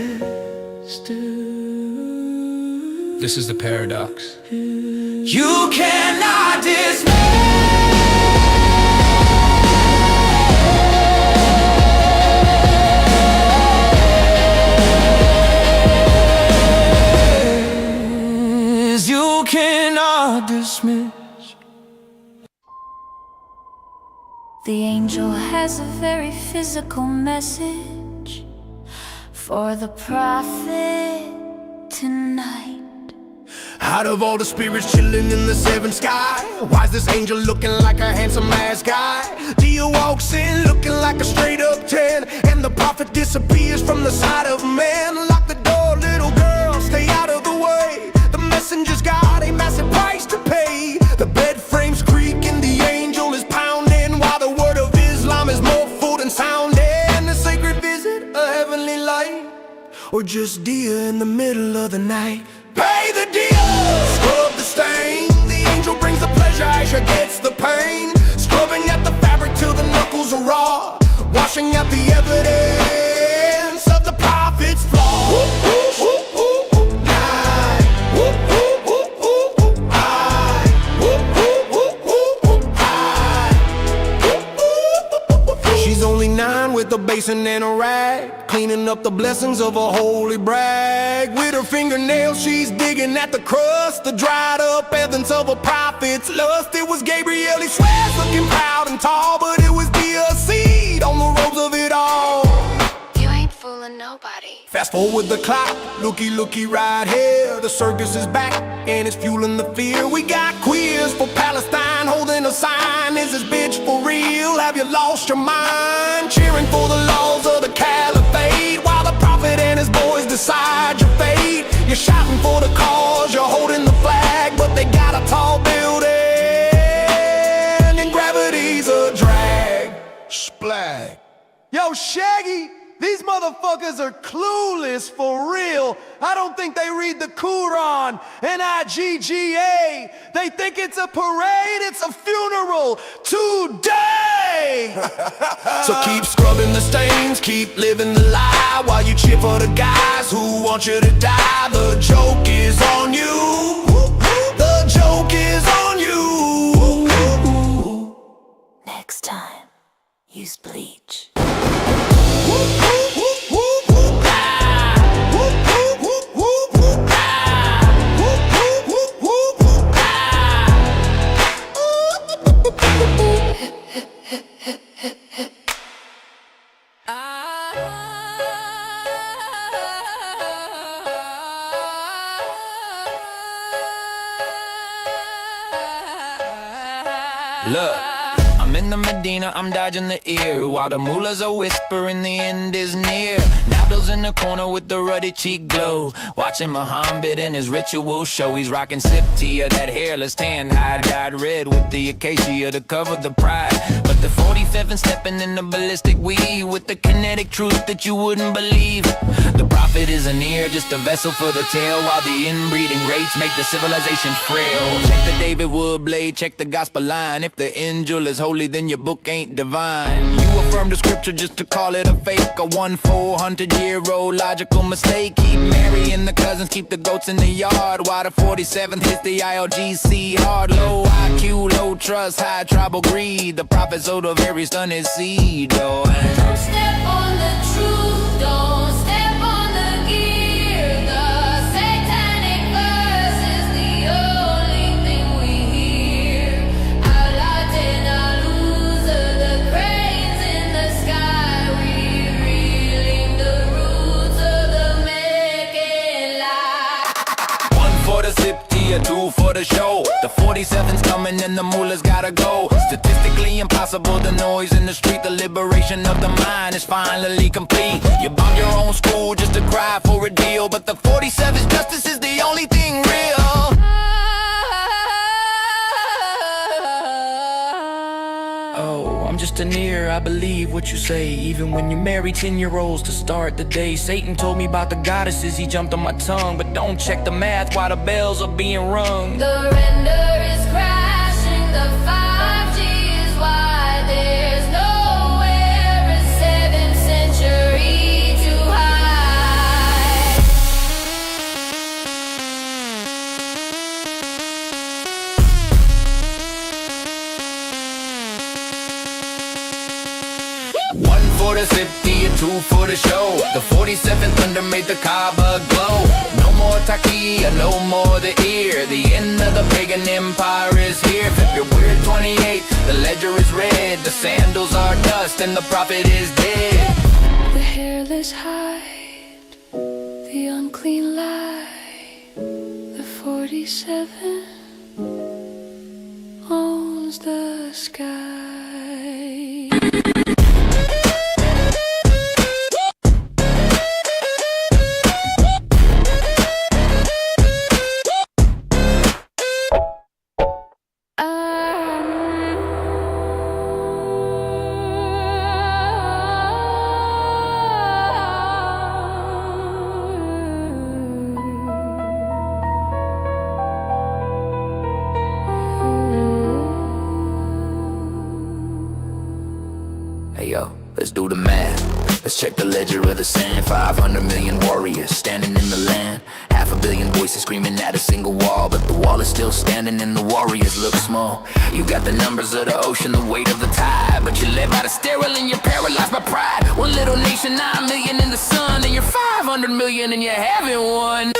This is the paradox. You cannot dismiss. You cannot dismiss. The angel has a very physical message for the prophet tonight. Out of all the spirits chilling in the seventh sky, why's this angel looking like a handsome ass guy? Dia walks in looking like a straight up 10, and the prophet disappears from the side of man. Lock the door, little girl, stay out of the way. The messenger's got a massive price to pay. The bed frames creak and the angel is pounding, while the word of Islam is more full than sound. And a sacred visit, a heavenly light, or just Dia in the middle of the night. Pay the deal, scrub the stain. The angel brings the pleasure, Aisha gets the pain. Scrubbing at the fabric till the knuckles are raw, washing out the evidence of the prophet's flaw. Whoop, whoop, whoop, whoop, whoop, nine. Whoop, whoop, whoop, whoop, whoop, I. Whoop, whoop, whoop, whoop, whoop, I. Whoop, whoop, whoop, whoop. She's only 9 with a basin and a rag, cleaning up the blessings of a holy brag. With her fingernails she's digging at the crust, the dried up evidence of a prophet's lust. It was Gabriel, he swears, looking proud and tall, but it was the seed on the robes of it all. You ain't fooling nobody. Fast forward the clock, looky looky right here. The circus is back and it's fueling the fear. We got queers for Palestine holding a sign. Is this bitch for real? Have you lost your mind? Cheering for the laws of the caliphate, while the prophet and his boys decide your fate. You're shouting for the cause, you're holding the flag, but they got a tall building and gravity's a drag. Splag. Yo, Shaggy, these motherfuckers are clueless for real. I don't think they read the Quran, N-I-G-G-A. They think it's a parade, it's a funeral today. So keep scrubbing the stains, keep living the lie, while you cheer for the guys who want you to die. The joke is on you. The joke is on you. Next time, use bleach. Look, I'm in the Medina, I'm dodging the ear, while the mullahs are whispering the end is near. Nabdal's in the corner with the ruddy cheek glow, watching Muhammad and his ritual show. He's rocking Siptia, that hairless tan, high dyed red with the acacia to cover the pride. But the 47 stepping in the ballistic weed with the kinetic truth that you wouldn't believe. The prophet isn't here, just a vessel for the tale, while the inbreeding rates make the civilization frail. Check the David Wood blade, check the gospel line. If the angel is holy, then your book ain't divine. You affirm the scripture just to call it a fake, a 400-year-old logical mistake. Keep marrying the cousins, keep the goats in the yard, while the 47th hits the ILGC hard. Low IQ, low trust, high tribal greed. The prophet sowed a very stunning seed, though. Don't step on the truth, don't step on the gear. The satanic verse is the only thing we hear. Allah didn't lose the cranes in the sky. We reeling the roots of the making lie. 1 for the Siptia, 2 for the show. The 40 47's coming and the moolah's gotta go. Statistically impossible, the noise in the street. The liberation of the mind is finally complete. You bombed your own school just to cry for a deal, but the 47's justice is the only thing real. Oh, I'm just an ear, I believe what you say. Even when you marry 10-year-olds to start the day. Satan told me about the goddesses, he jumped on my tongue. But don't check the math while the bells are being rung. The render is crashing, the 5G is why there's nowhere a 7th century to hide. One for the city and two for the show. The 47th thunder made the Kaaba glow. No more takia, no more the ear. The end of the pagan empire is here. February 28th, the ledger is red. The sandals are dust and the prophet is dead. The hairless hide, the unclean lie. The 47 owns the sky. Hey yo, let's do the math. Let's check the ledger of the sand. 500 million warriors standing in the land. 500 million voices screaming at a single wall, but the wall is still standing and the warriors look small. You got the numbers of the ocean, the weight of the tide, but you live by the sterile and you're paralyzed by pride. One little nation, 9 million in the sun, and you're 500 million and you're having one.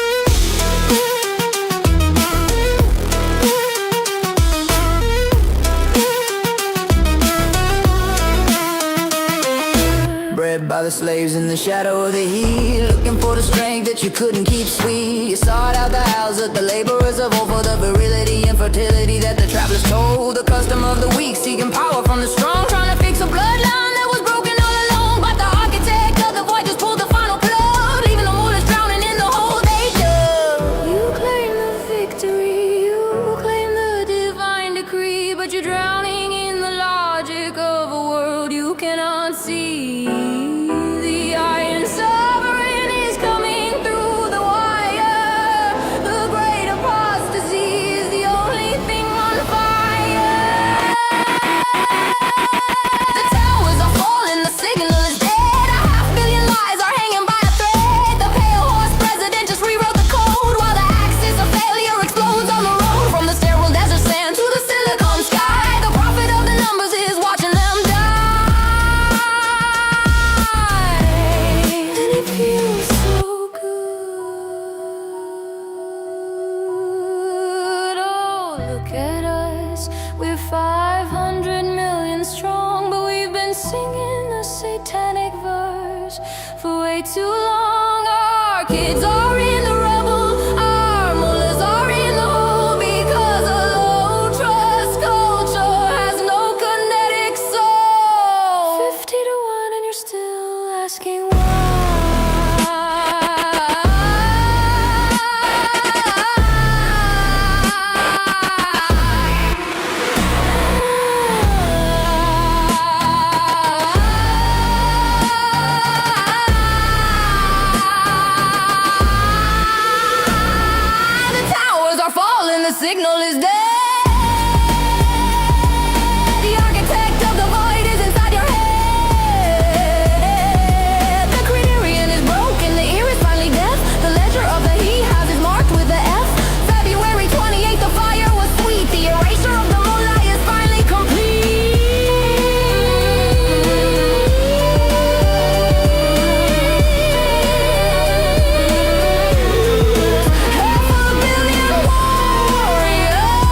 Bred by the slaves in the shadow of the heat, looking for the strength that you couldn't keep sweet. You sought out the house of the laborers of old for the virility and fertility that the travelers told. The custom of the weak, seeking power from the strong, trying to fix a bloodline that was broken all along. But the architect of the void just pulled the final plug, leaving the rulers drowning in the hole they dug. You claim the victory, you claim the divine decree, but you're drowning in the logic of a world you cannot see. The iron sovereign is coming through the wire. The great apostasy is the only thing on fire. The towers are falling, the signal is dead. 500 million lies are hanging by a thread. The pale horse president just rewrote the code, while the axis of failure explodes on the road. From the sterile desert sand to the silicon sky, the prophet of the numbers is watching them die. And it feels so good. Oh, look at us, we're 500 million strong, but we've been singing the satanic verse for way too long. Our kids are in the rubble, our mullahs are in the hole, because a low trust culture has no kinetic soul. 50 to 1 and you're still asking why. The towers are falling, the signal is dead. The architect of the void is inside your head. The criterion is broken, the ear is finally deaf. The ledger of the he has is marked with the F. February 28th, the fire was sweet. The erasure of the mullah is finally complete. Half a billion warriors.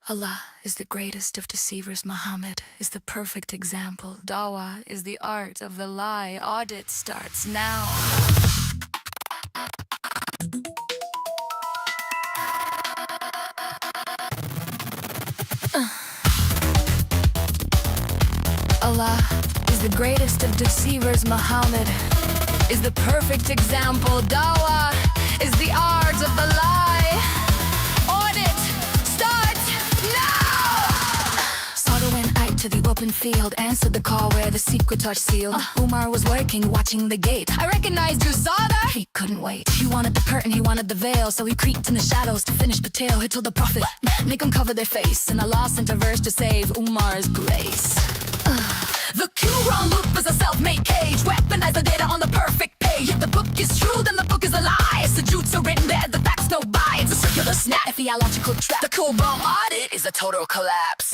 Allah is the greatest of deceivers. Muhammad is the perfect example. Dawa is the art of the lie. Audit starts now. Allah is the greatest of deceivers. Muhammad is the perfect example. Dawa is the art of the lie. Audit starts now! Sauda went out to the open field, answered the call where the secret touch sealed. Umar was lurking, watching the gate. I recognized you, Sauda! He couldn't wait. He wanted the curtain, he wanted the veil, so he creeped in the shadows to finish the tale. He told the prophet, make him cover their face, and Allah sent a verse to save Umar's grace. The Quran loop is a self-made cage. Weaponize the data on the perfect page. If the book is true, then the book is a lie. It's the juice are written there, the facts no buy. It's a circular snap, a theological trap. The cool bomb audit is a total collapse.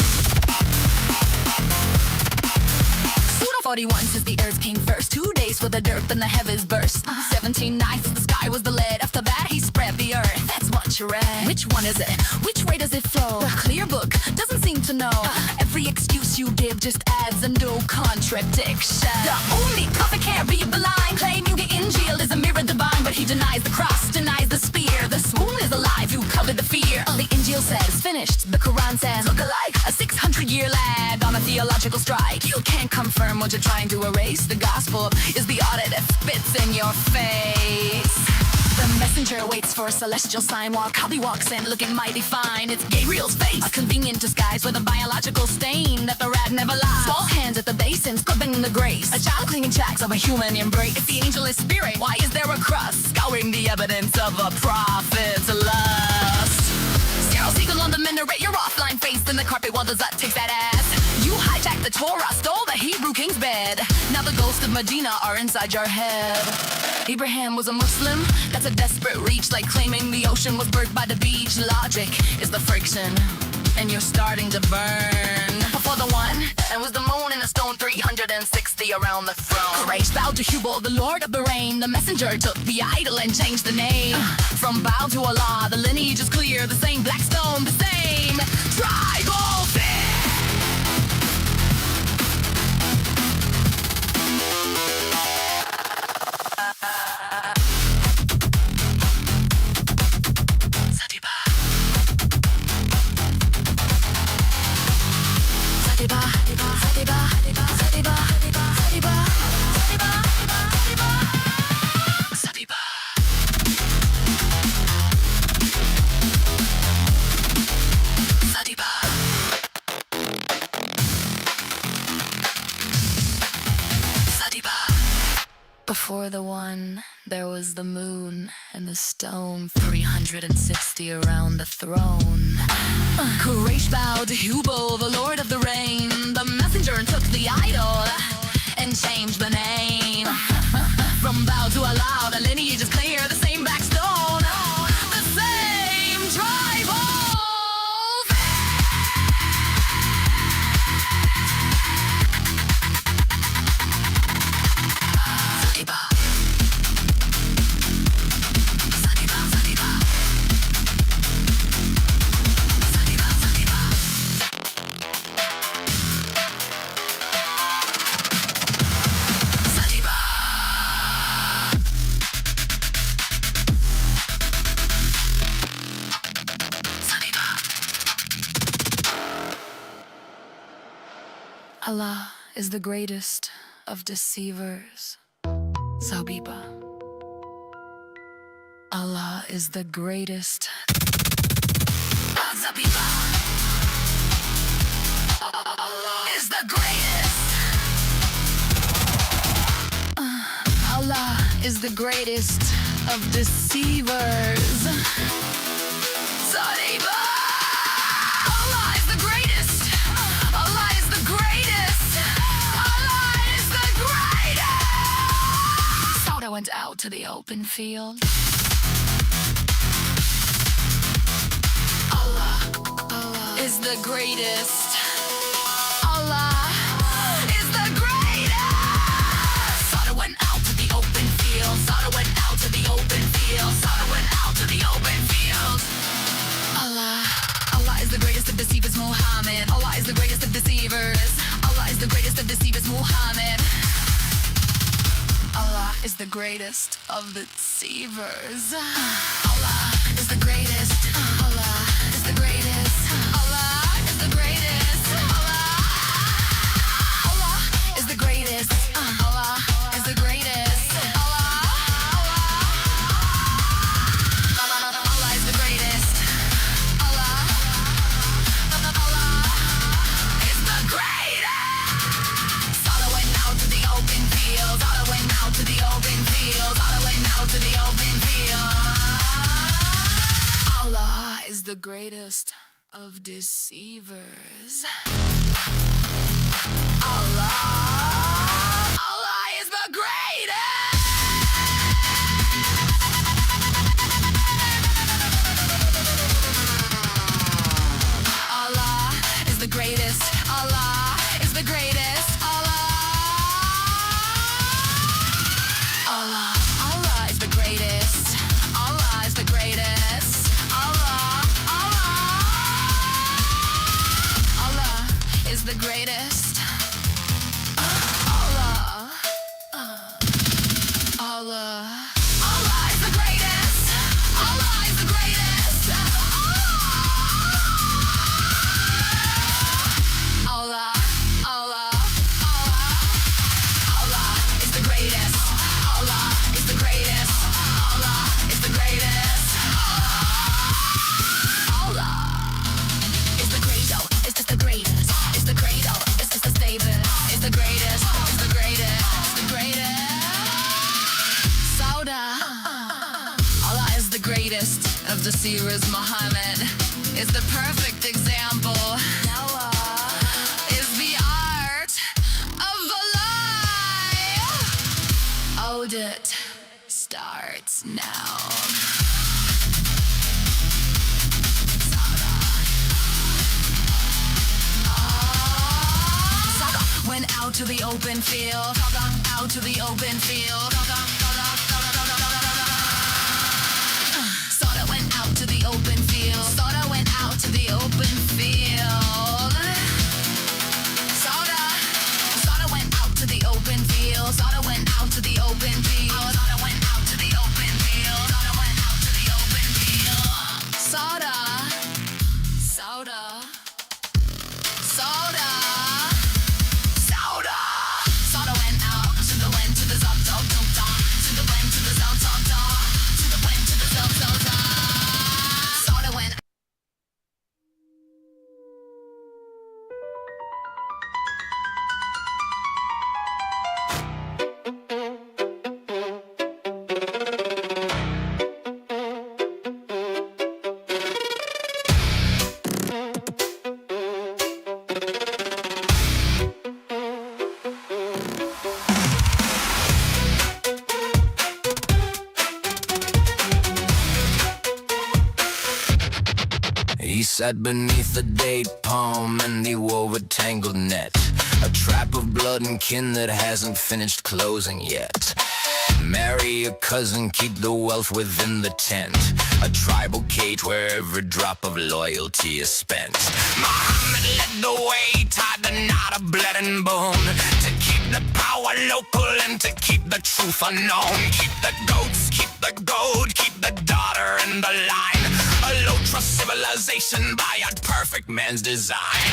Pseudo 41 says the earth came first. 2 days for the dirt, then the heavens burst. 17 nights, the sky was the lead. After that, he spread the earth. That's what you read. Which one is it? Which way does it flow? The clear book doesn't seem to know. Every excuse you give just adds a no contradiction. The only prophet can't read the line. Claiming the Injil is a mirror divine, but he denies the cross, denies the spear. The swoon is alive, you cover the fear. The Injil says finished. The Quran says look alike. A 600-year lag on a theological strike. You can't confirm what you're trying to erase. The gospel is the audit that spits in your face. The messenger waits for a celestial sign while Kabi walks in looking mighty fine. It's Gabriel's face, a convenient disguise with a biological stain that the rat never lies. Small hands at the basins, clubbing the grace. A child cleaning tracks of a human embrace. If the angel is spirit, why is there a crust? Scouring the evidence of a prophet's lust. Zero seagull on the minaret, you're offline faced in the carpet while the Zut takes that ass. You hijacked the Torah, stole the Hebrew king's bed. Now the ghosts of Medina are inside your head. Abraham was a Muslim, that's a desperate reach. Like claiming the ocean was birthed by the beach. Logic is the friction, and you're starting to burn. Before the one, and was the moon and a stone 360 around the throne. Courage bowed to Hubal, the lord of the rain. The messenger took the idol and changed the name. From Baal to Allah, the lineage is clear. The same black stone, the same tribal thing. Before the one, there was the moon and the stone 360 around the throne. Quraysh bowed to Hubal, the lord of the rain. The messenger took the idol and changed the name. From Baal to Allah, the lineage is clear. The same black stone, the same tribal. Allah is the greatest of deceivers. Zabiba. Allah is the greatest. Zabiba. Allah is the greatest. Allah is the greatest of deceivers. Zabiba. Allah is the greatest. Allah is the greatest. Allah is the greatest. Sauda went out to the open field. Allah is the greatest. Allah is the greatest. Sauda went out to the open field. Sauda went out to the open field. Sauda went out to the open field. Allah is the greatest of deceivers, Muhammad. Allah is the greatest of deceivers. Allah is the greatest of deceivers, Muhammad. Allah is the greatest of the deceivers. Allah is the greatest. Allah is the greatest. Allah is the greatest. Allah is the greatest. Allah is the greatest. Allah is the greatest. Allah is the greatest. All went out to the open fields. All went out to the open fields. All went out to the open fields. Allah is the greatest of deceivers. Allah is the greatest. Allah is the greatest. Allah is the greatest. Allah is the greatest. Allah is the greatest. Allah is the greatest. Allah is the greatest. Allah is the greatest. Allah is the greatest. Allah is the greatest. Allah is the greatest. Allah is the greatest. It's just the greatest. It's the greatest. It's just the stable. It's the greatest. It's the greatest. It's the greatest. Sauda. Allah is the greatest of the seers. Muhammad is the perfect example. Is the art of a lie. Audit starts now. Went out to the open field. Out to the open field. Soda went out to the open field. Soda went out to the open field. Soda went out to the open field. Soda went out to the open field. Soda went out to the open field. Soda went out to the open field. Soda. Soda. Soda. Soda. Soda went out to the went to the zop top top top. To the went to the zop top top. To the went to the zop top top. Soda went. He sat beneath the date palm and he wove a tangled net, a trap of blood and kin that hasn't finished closing yet. Marry a cousin, keep the wealth within the tent, a tribal cage where every drop of loyalty is spent. Muhammad led the way, tied the knot of blood and bone, to keep the power local and to keep the truth unknown. Keep the goats, keep the gold, keep the daughter in the line, a low trust civilization by a perfect man's design.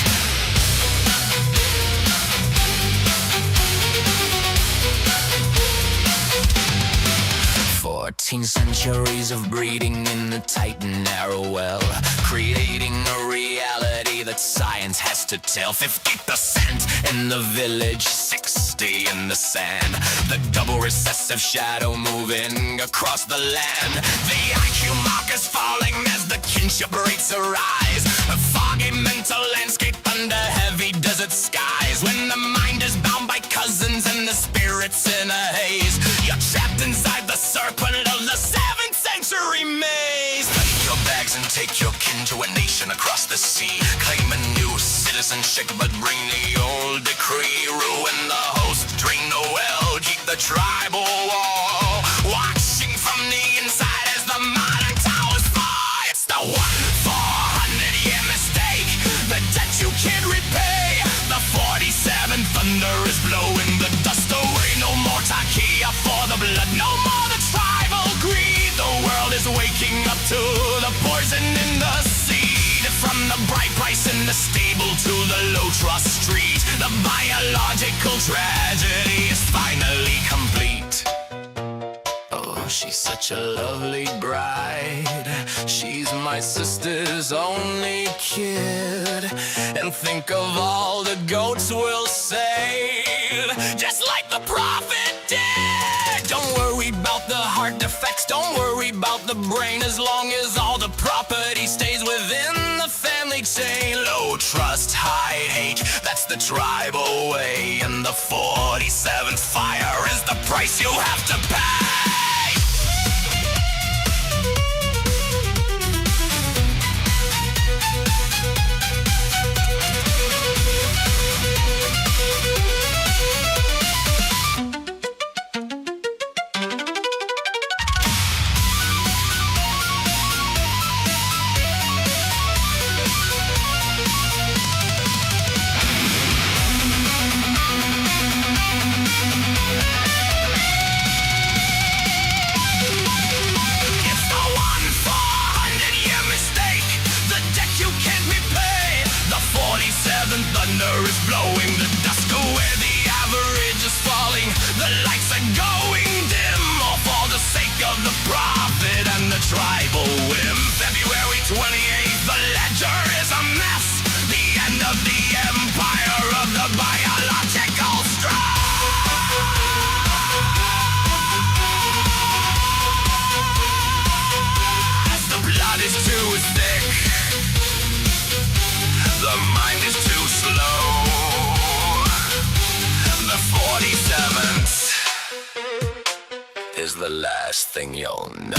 14 centuries of breeding in a tight and narrow well, creating a reality that science has to tell. 50% in the village, 60 in the sand, the double recessive shadow moving across the land. The IQ mark is falling as the kinship rates arise, a foggy mental landscape under heavy desert skies. When the mind is bound by cousins and the spirit's in a haze, you're trapped inside the serpent of the 7th century maze. Pack your bags and take your kin to a nation across the sea. Claim a new citizenship but bring the old decree. Ruin the host, drain the well, keep the tribal wall, watching from the inside as the modern towers fall. It's the 1-400-year mistake, biological tragedy is finally complete. Oh, she's such a lovely bride. She's my sister's only kid. And think of all the goats we'll save, just like the prophet did. Don't worry about the heart defects, don't worry about the brain, as long as all the property stays within the family chain. Low trust, high hate, that's the tribal way. And the 47th fire is the price you have to pay. Thunder is blowing the dusk away, the average is falling, the lights are going dim, all for the sake of the profit and the tribal whim. February 28th, the ledger is a mess, the end of the empire of the biological strife. As the blood is too thick, the mind is too slow. The 47th is the last thing you'll know.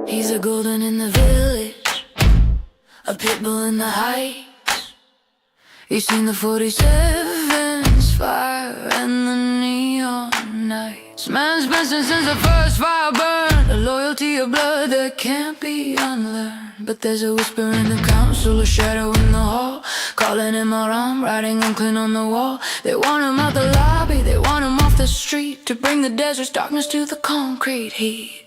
He's a golden in the village, a pit bull in the heights. He's seen the 47's fire and the neon nights. Man's been since the first fire burned, a loyalty of blood that can't be unlearned. But there's a whisper in the council, a shadow in the hall, calling him around, writing unclean on the wall. They want him out the lobby, they want him off the street, to bring the desert's darkness to the concrete heat.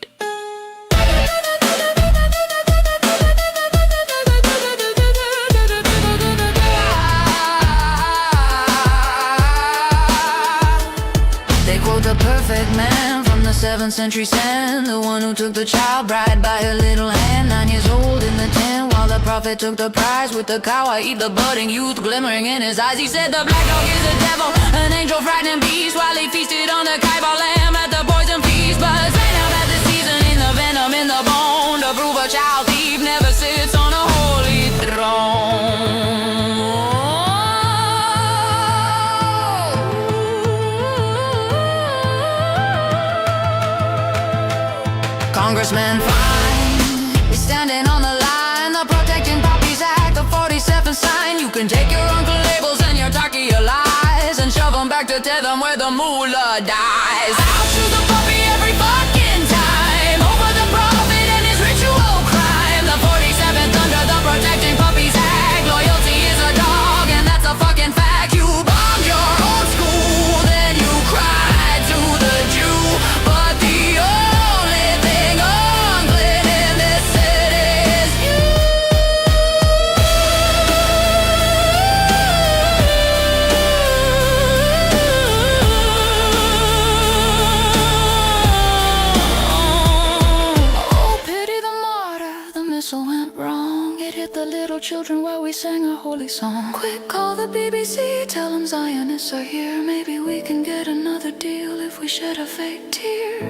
The perfect man from the 7th century sand, the one who took the child bride by her little hand, 9 years old in the tent, while the prophet took the prize. With the cow I eat the budding youth glimmering in his eyes. He said the black dog is a devil, an angel frightening beast, while he feasted on the Kaiba lamb at the poison feast. But say now that the seasoning, the venom in the bone, to prove a child thief never sits on a holy throne. Congressman fine is standing on the line, the Protecting Puppies Act, the 47th sign. You can take your uncle labels and your turkey lies and shove them back to tether where the moolah dies. I'll choose the puppy every fucking time over the prophet and his ritual crime. The 47th under the Protecting Puppies Act. Loyalty is a dog and that's a fucking fact. You bombed your own school, then you cried to the Jew, but the children while we sang a holy song. Quick, call the BBC, tell them Zionists are here. Maybe we can get another deal if we shed a fake tear.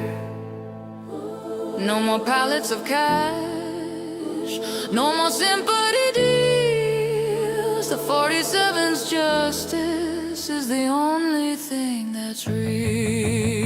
No more pallets of cash, no more sympathy deals. The 47's justice is the only thing that's real.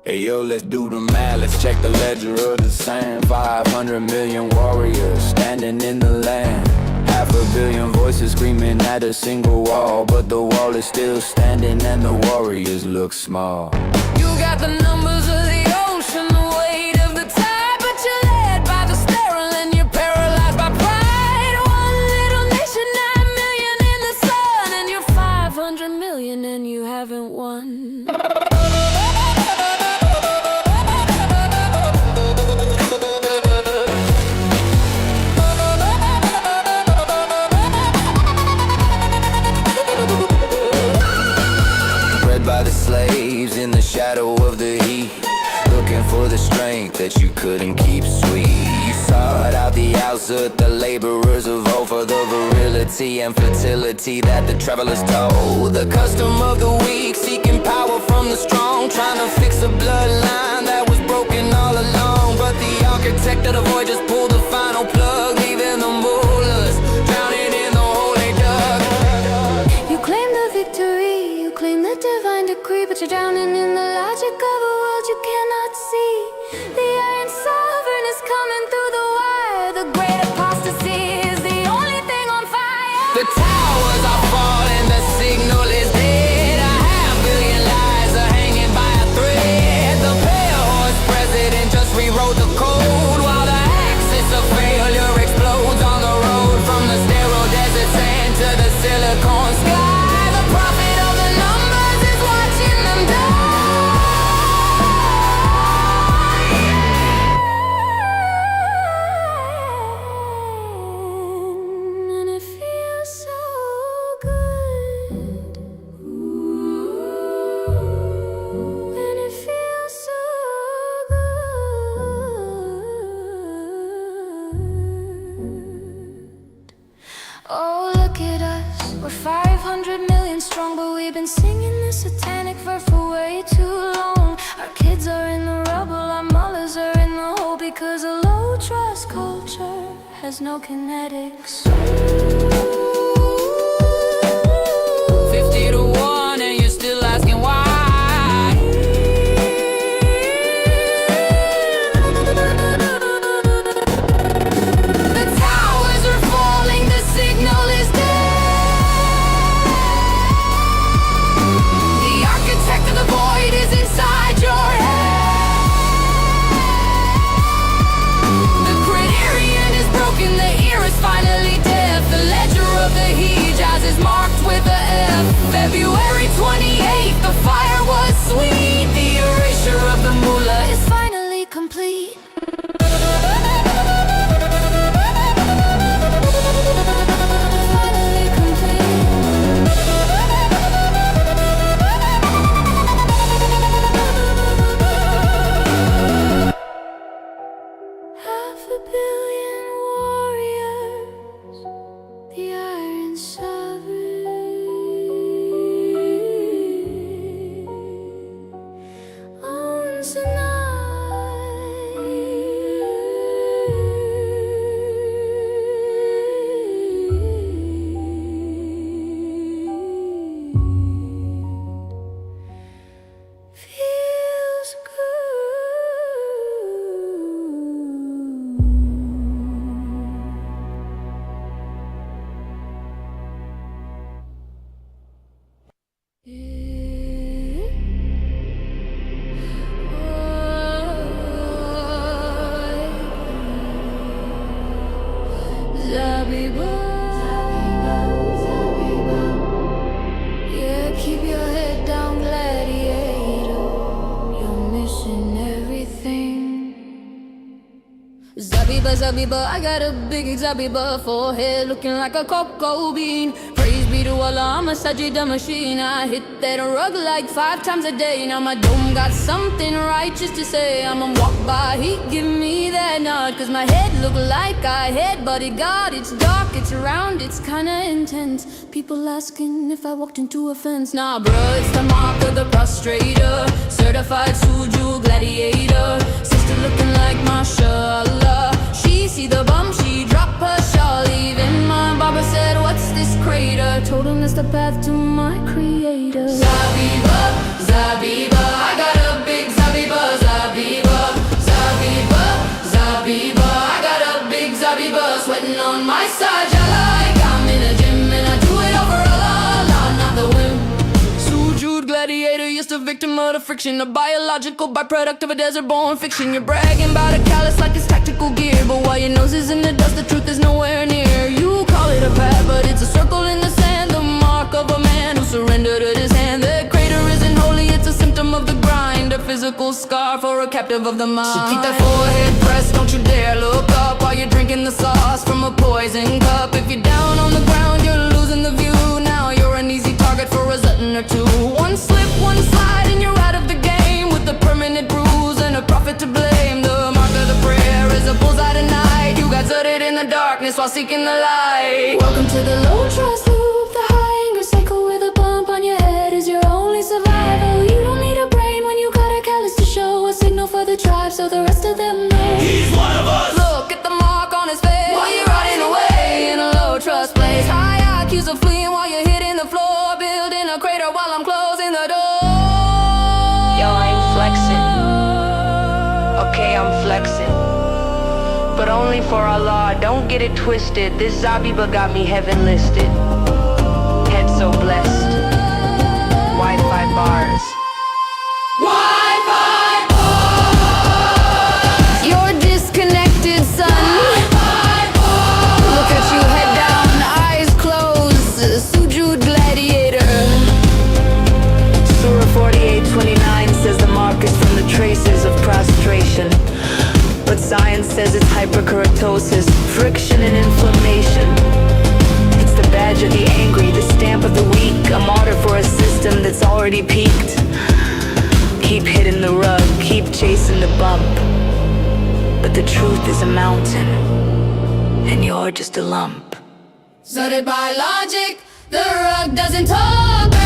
Hey yo, let's do the math, let's check the ledger of the sand. 500 million warriors standing in the land. 500 million voices screaming at a single wall, but the wall is still standing and the warriors look small. You got the numbers of the ocean, the weight of the tide, but you're led by the sterile and you're paralyzed by pride. One little nation, 9 million in the sun, and you're 500 million and you haven't won. By the slaves in the shadow of the heat, looking for the strength that you couldn't keep sweet. You sought out the outset, the laborers of old, for the virility and fertility that the travelers told. The custom of the weak, seeking power from the strong, trying to fix a bloodline that was broken all along. But the architect of the void just pulled the final plug, leaving the mullahs drowning in the holy jug. You claim the victory, you claim the divine decree, but you're drowning in the logic of a world you cannot see. The iron sovereign is coming through the wire. The great apostasy is the only thing on fire. The towers are falling, the signal is dead. 500 million lives are hanging by a thread. The pale horse president just rewrote the code, while the axis of failure explodes on the road. From the sterile desert sand to the silicon sky, the prophet of the numbers is watching them die. And it feels so good. And it feels so good. Oh, look at us. We're 500 million strong, but we've been singing this satanic verse for way too long. Our kids are in the rubble, our mothers are in the hole, because a low trust culture has no kinetics. 50 to 1 and you're still asking why. The towers are falling, the signal is dead. The architect of the void is inside your head. The criterion is broken, the ear is finally deaf. The ledger of the Hijaz is marked with a F. February 28th, the fire was sweet. The erasure of the mullah is finally complete. Finally complete. 500 million warriors, the iron sovereign owns the night. Feels Yeah, keep your head down, gladiator. You're missing everything. Zabiba, Zabiba, I got a big Zabiba forehead looking like a cocoa bean. Praise be to Allah, I'm a Sajida machine. I hit that rug like 5 times a day. Now my dome got something righteous to say. I'ma walk by, he give me that nod, cause my head look like I had bodyguard. It's dark, it's round, it's kinda intense. People asking if I walked into a fence. Nah bruh, it's the mark of the prostrator. Certified Suju gladiator. Sister looking like mashallah. She see the bum, she drop her shawl. Even my barber said, what's this crater? Told him that's the path to my creator. Zabiba, Zabiba, I got a big Zabiba massage I like. I'm in a gym and I do it over a la, not the whim. Sujude gladiator, just a victim of the friction, a biological byproduct of a desert-born fiction. You're bragging about a callus like it's tactical gear, but while your nose is in the dust, the truth is nowhere near. You call it a path, but it's a circle in the sand, the mark of a man who surrendered at his hand. The crater isn't holy, it's a symptom of the grind, a physical scar for a captive of the mind. So keep that forehead pressed, don't you dare look up while you're drinking the sauce from a poison cup. If you're down on the ground, you're losing the view. Now you're an easy target for a Zutton or two. One slip, one slide, and you're out of the game, with a permanent bruise and a prophet to blame. The mark of the prayer is a bullseye tonight. You got zutted in the darkness while seeking the light. Welcome to the low trust loop, the high anger cycle with a bump on your head is your only survival. You don't need a brain when you got a callus to show, a signal for the tribe so the rest of them know. He's one of us. Look at the mark on his face while you're riding away in a low trust place. High IQs are fleeing while you're hitting the floor, building a crater while I'm closing the door. Yo, I ain't flexing. Okay, I'm flexing, but only for Allah. Don't get it twisted. This Zabiba got me heaven listed. Head so blessed. Wi-Fi bars. Wi-Fi bars. You're disconnected, son. Wi-Fi bars. Look at you, head down, eyes closed. Sujude gladiator. Surah 48:29 says the mark is from the traces of prostration, but science says it's hyperkeratosis, friction and inflammation. It's the badge of the angry, the stamp of the weak, a martyr for a system that's already peaked. Keep hitting the rug, keep chasing the bump, but the truth is a mountain, and you're just a lump. Sorted by logic, the rug doesn't talk back.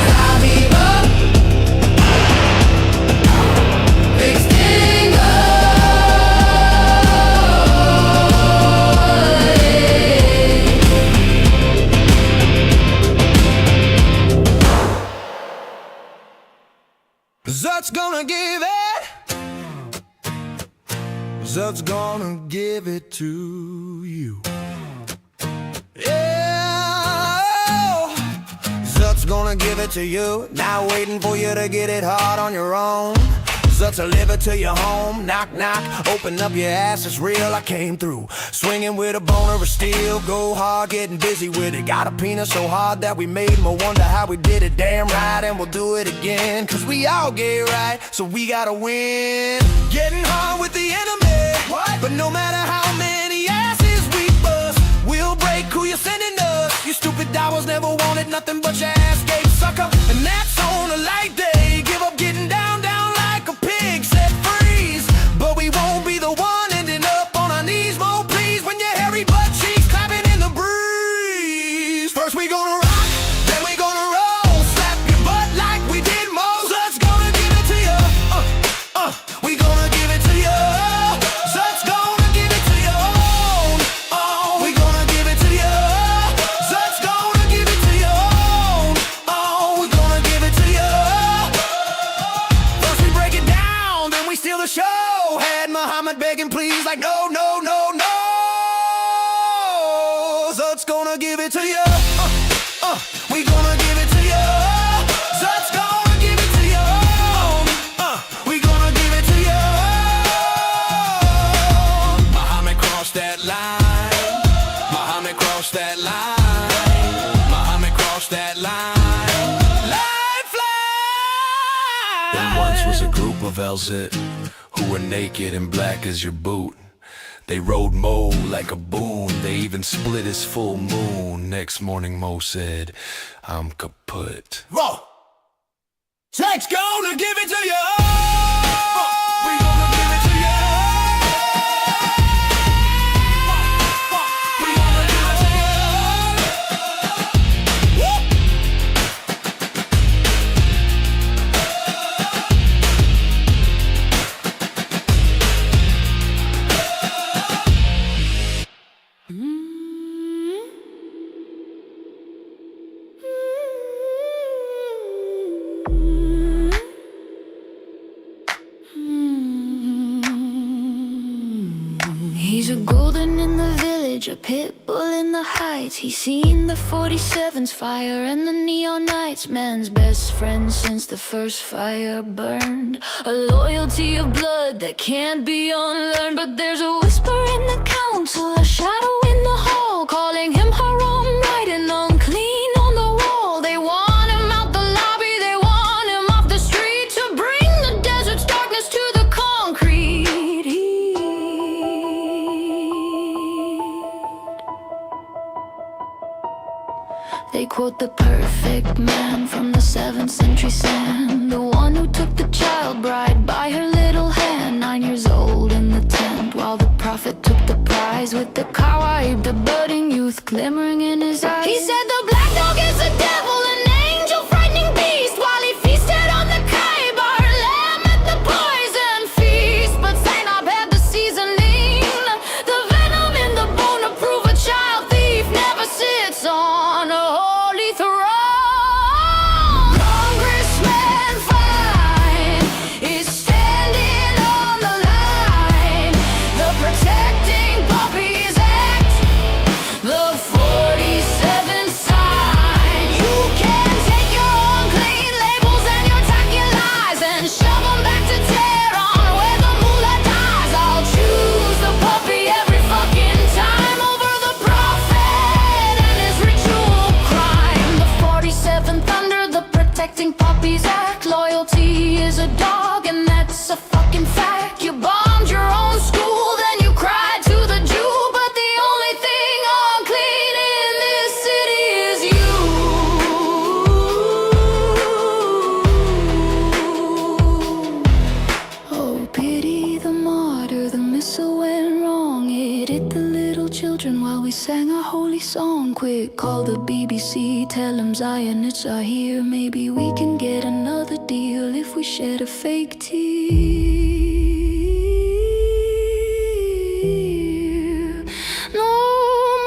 Zabiba, Zut's gonna give it. Zut's gonna give it to you. Yeah, Zut's gonna give it to you. Not waiting for you to get it hard on your own. Zut's deliver to your home. Knock, knock, open up your ass, it's real, I came through. Swinging with a boner of steel, go hard, getting busy with it. Got a penis so hard that we made him wonder how we did it. Damn right, and we'll do it again, cause we all get right, so we gotta win. Getting hard with the enemy, what? But no matter how many asses we bust, we'll break who you're sending us. You stupid dollars never wanted nothing but your ass gate sucker, and that's on a light day. Give up getting down, down like a pig, set freeze. But we won't be the one ending up on our knees. More please when your hairy butt cheeks clapping in the breeze. First we gonna rock, then we gonna roll. Slap your butt like we did most. Zut's gonna give it to you. We gonna give it to you. Zut's gonna give it to you. Oh, we gonna give it to you. Zut's gonna give it to you. Oh, we gonna give it to you. First we break it down, then we steal the show. Had Muhammad begging please like no, no, no, no. Zut's gonna give it to you. We gonna give it to you. Zut's gonna give it to you. We gonna give it to you. Muhammad crossed that line. Muhammad crossed that line. Muhammad crossed that line. Lifeline. There once was a group of Elzit who were naked and black as your boot. They rode Mo like a boon. They even split his full moon. Next morning Mo said, I'm kaput. Whoa! Zut's gonna give it to you. We gonna give it to you. We gonna give it to you. He's a golden in the village, a pit bull in the heights. He's seen the 47's fire and the neon nights. Man's best friend since the first fire burned. A loyalty of blood that can't be unlearned. But there's a whisper in the council, a shadow in the hall, calling him haram, right and unclean on the wall. They want him out the lobby, they want him off the street, to bring the desert's darkness to the concrete. They quote the perfect man from the 7th century sand, the one who took the child bride by her little hand, 9 years old in the tent, while the prophet took the prize with the kawaii, the budding youth glimmering in his eyes. He said the black dog is a devil, an angel, frightening beast, while he feasted on the kaibar, lamb at the poison feast. But Zainab had the seasoning, the venom in the bone to prove a child thief never sits on a holy throne. Congressman Fine is standing on the line, the Protecting Puppies Act, the 47 sign. You can take your own clean labels and your tacky lies and shove them back to Tehran where the mullah dies. I'll choose the puppy every fucking time over the prophet and his ritual crime. The 47th under the Protecting Puppies Act. Loyalty is a dog and that's a fucking fact. You bombed your own school, then you cried to the Jew, but the only thing unclean in this city is you. Oh, pity the martyr, the missile went wrong. It hit the little children while we sang a holy song. Quick, call the BBC, tell them Zionists are here. Maybe we can get another deal if we shed a fake tear. No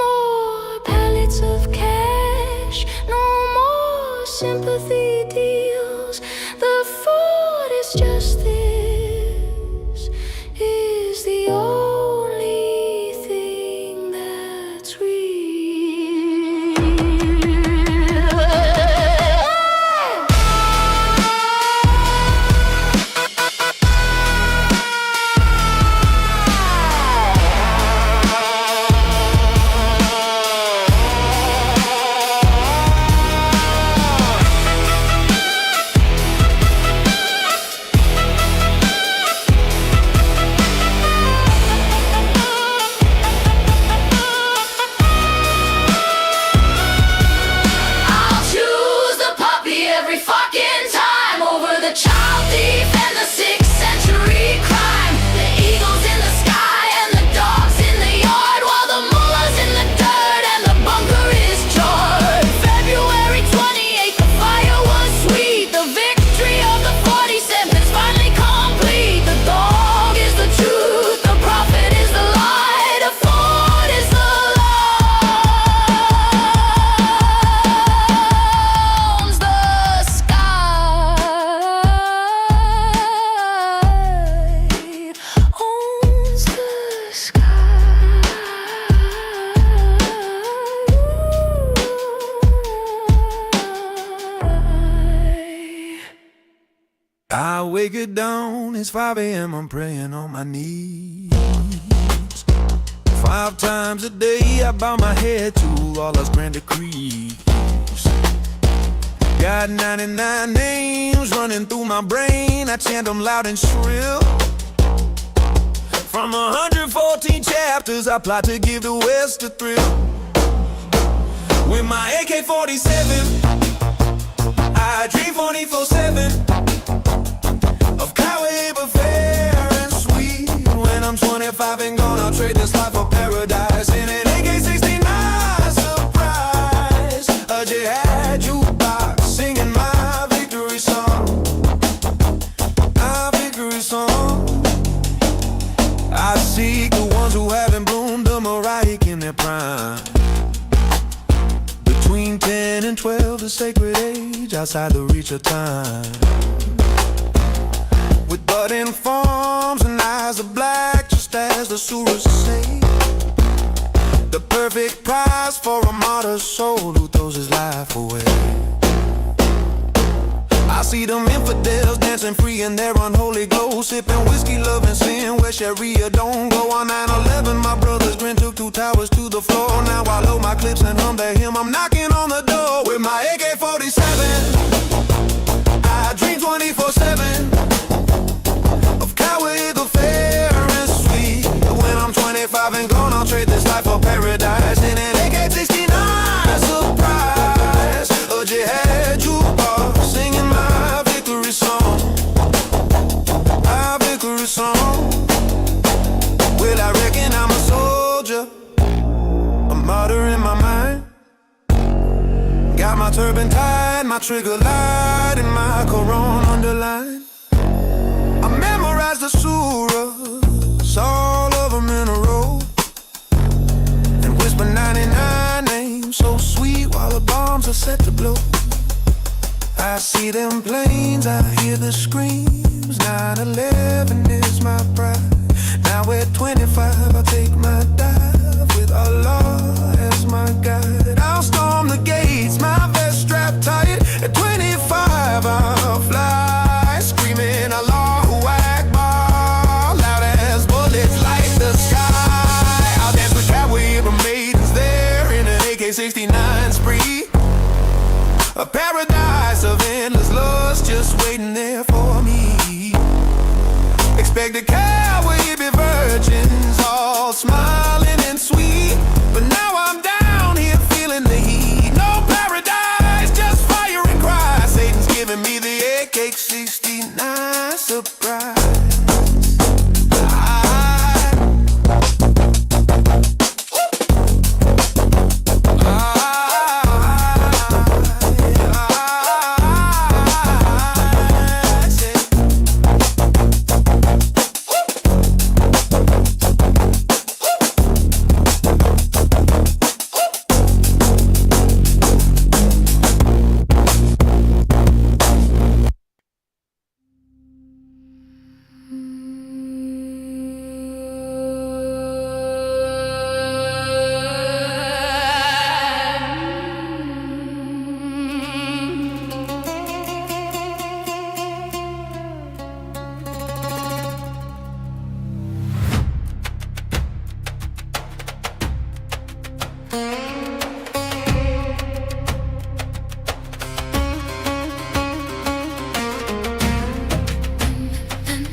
more pallets of cash, no more sympathy deals. The food is just this, is the only thing that's real. I'll choose the puppy every fucking time over the child thief and the 6th century crime. The eagles in the sky and the dogs in the yard, while the mullah's in the dirt and the bunker is charred. February 28th, the fire was sweet. The victory of the 47th is finally complete. The dog is the truth, the prophet is the lie, the fort is the owns the sky, owns the sky. I wake it down, it's 5 a.m., I'm praying on my knees. 5 times a day I bow my head to Allah's grand decrees. Got 99 names running through my brain, I chant them loud and shrill. From 114 chapters I plot to give the West a thrill. With my AK-47 I dream 24/7 of Kawaii, but fair and sweet. When I'm 25 and gone, I'll trade this life for paradise in an AK-69 surprise, a jihad jukebox singing my victory song, my victory song. I seek the ones who haven't bloomed, the Moraic in their prime. Between 10 and 12, the sacred age, outside the reach of time. With budding forms and eyes of black, just just as the surahs say. The perfect prize for a martyr's soul who throws his life away. I see them infidels dancing free in their unholy glow, sipping whiskey, loving sin where Sharia don't go. On 9/11 my brother's grin took 2 towers to the floor. Now I load my clips and hum to him. I'm knocking on the door with my AK-47. I dream 24/7 of coward the fair and sweet. But when I'm 25 and gone, I'll trade this life for paradise. In an AK-69 surprise, a jihad jukebox singing my victory song. My victory song. Well, I reckon I'm a soldier, a martyr in my mind. Got my turban tied, my trigger light, and my Quran underlined. I memorized the surahs, all of them in a row, and whisper 99 names so sweet while the bombs are set to blow. I see them planes, I hear the screams. 9/11 is my pride. Now at 25 I take my dive with Allah as my guide. I'll storm the gates, my vest strapped tight. At 25 I'll fly, screaming Allahu Akbar, loud as bullets light the sky. I'll dance with Revert Made there in an AK-69 spree. A paradise of endless lust just waiting there for me. Expect a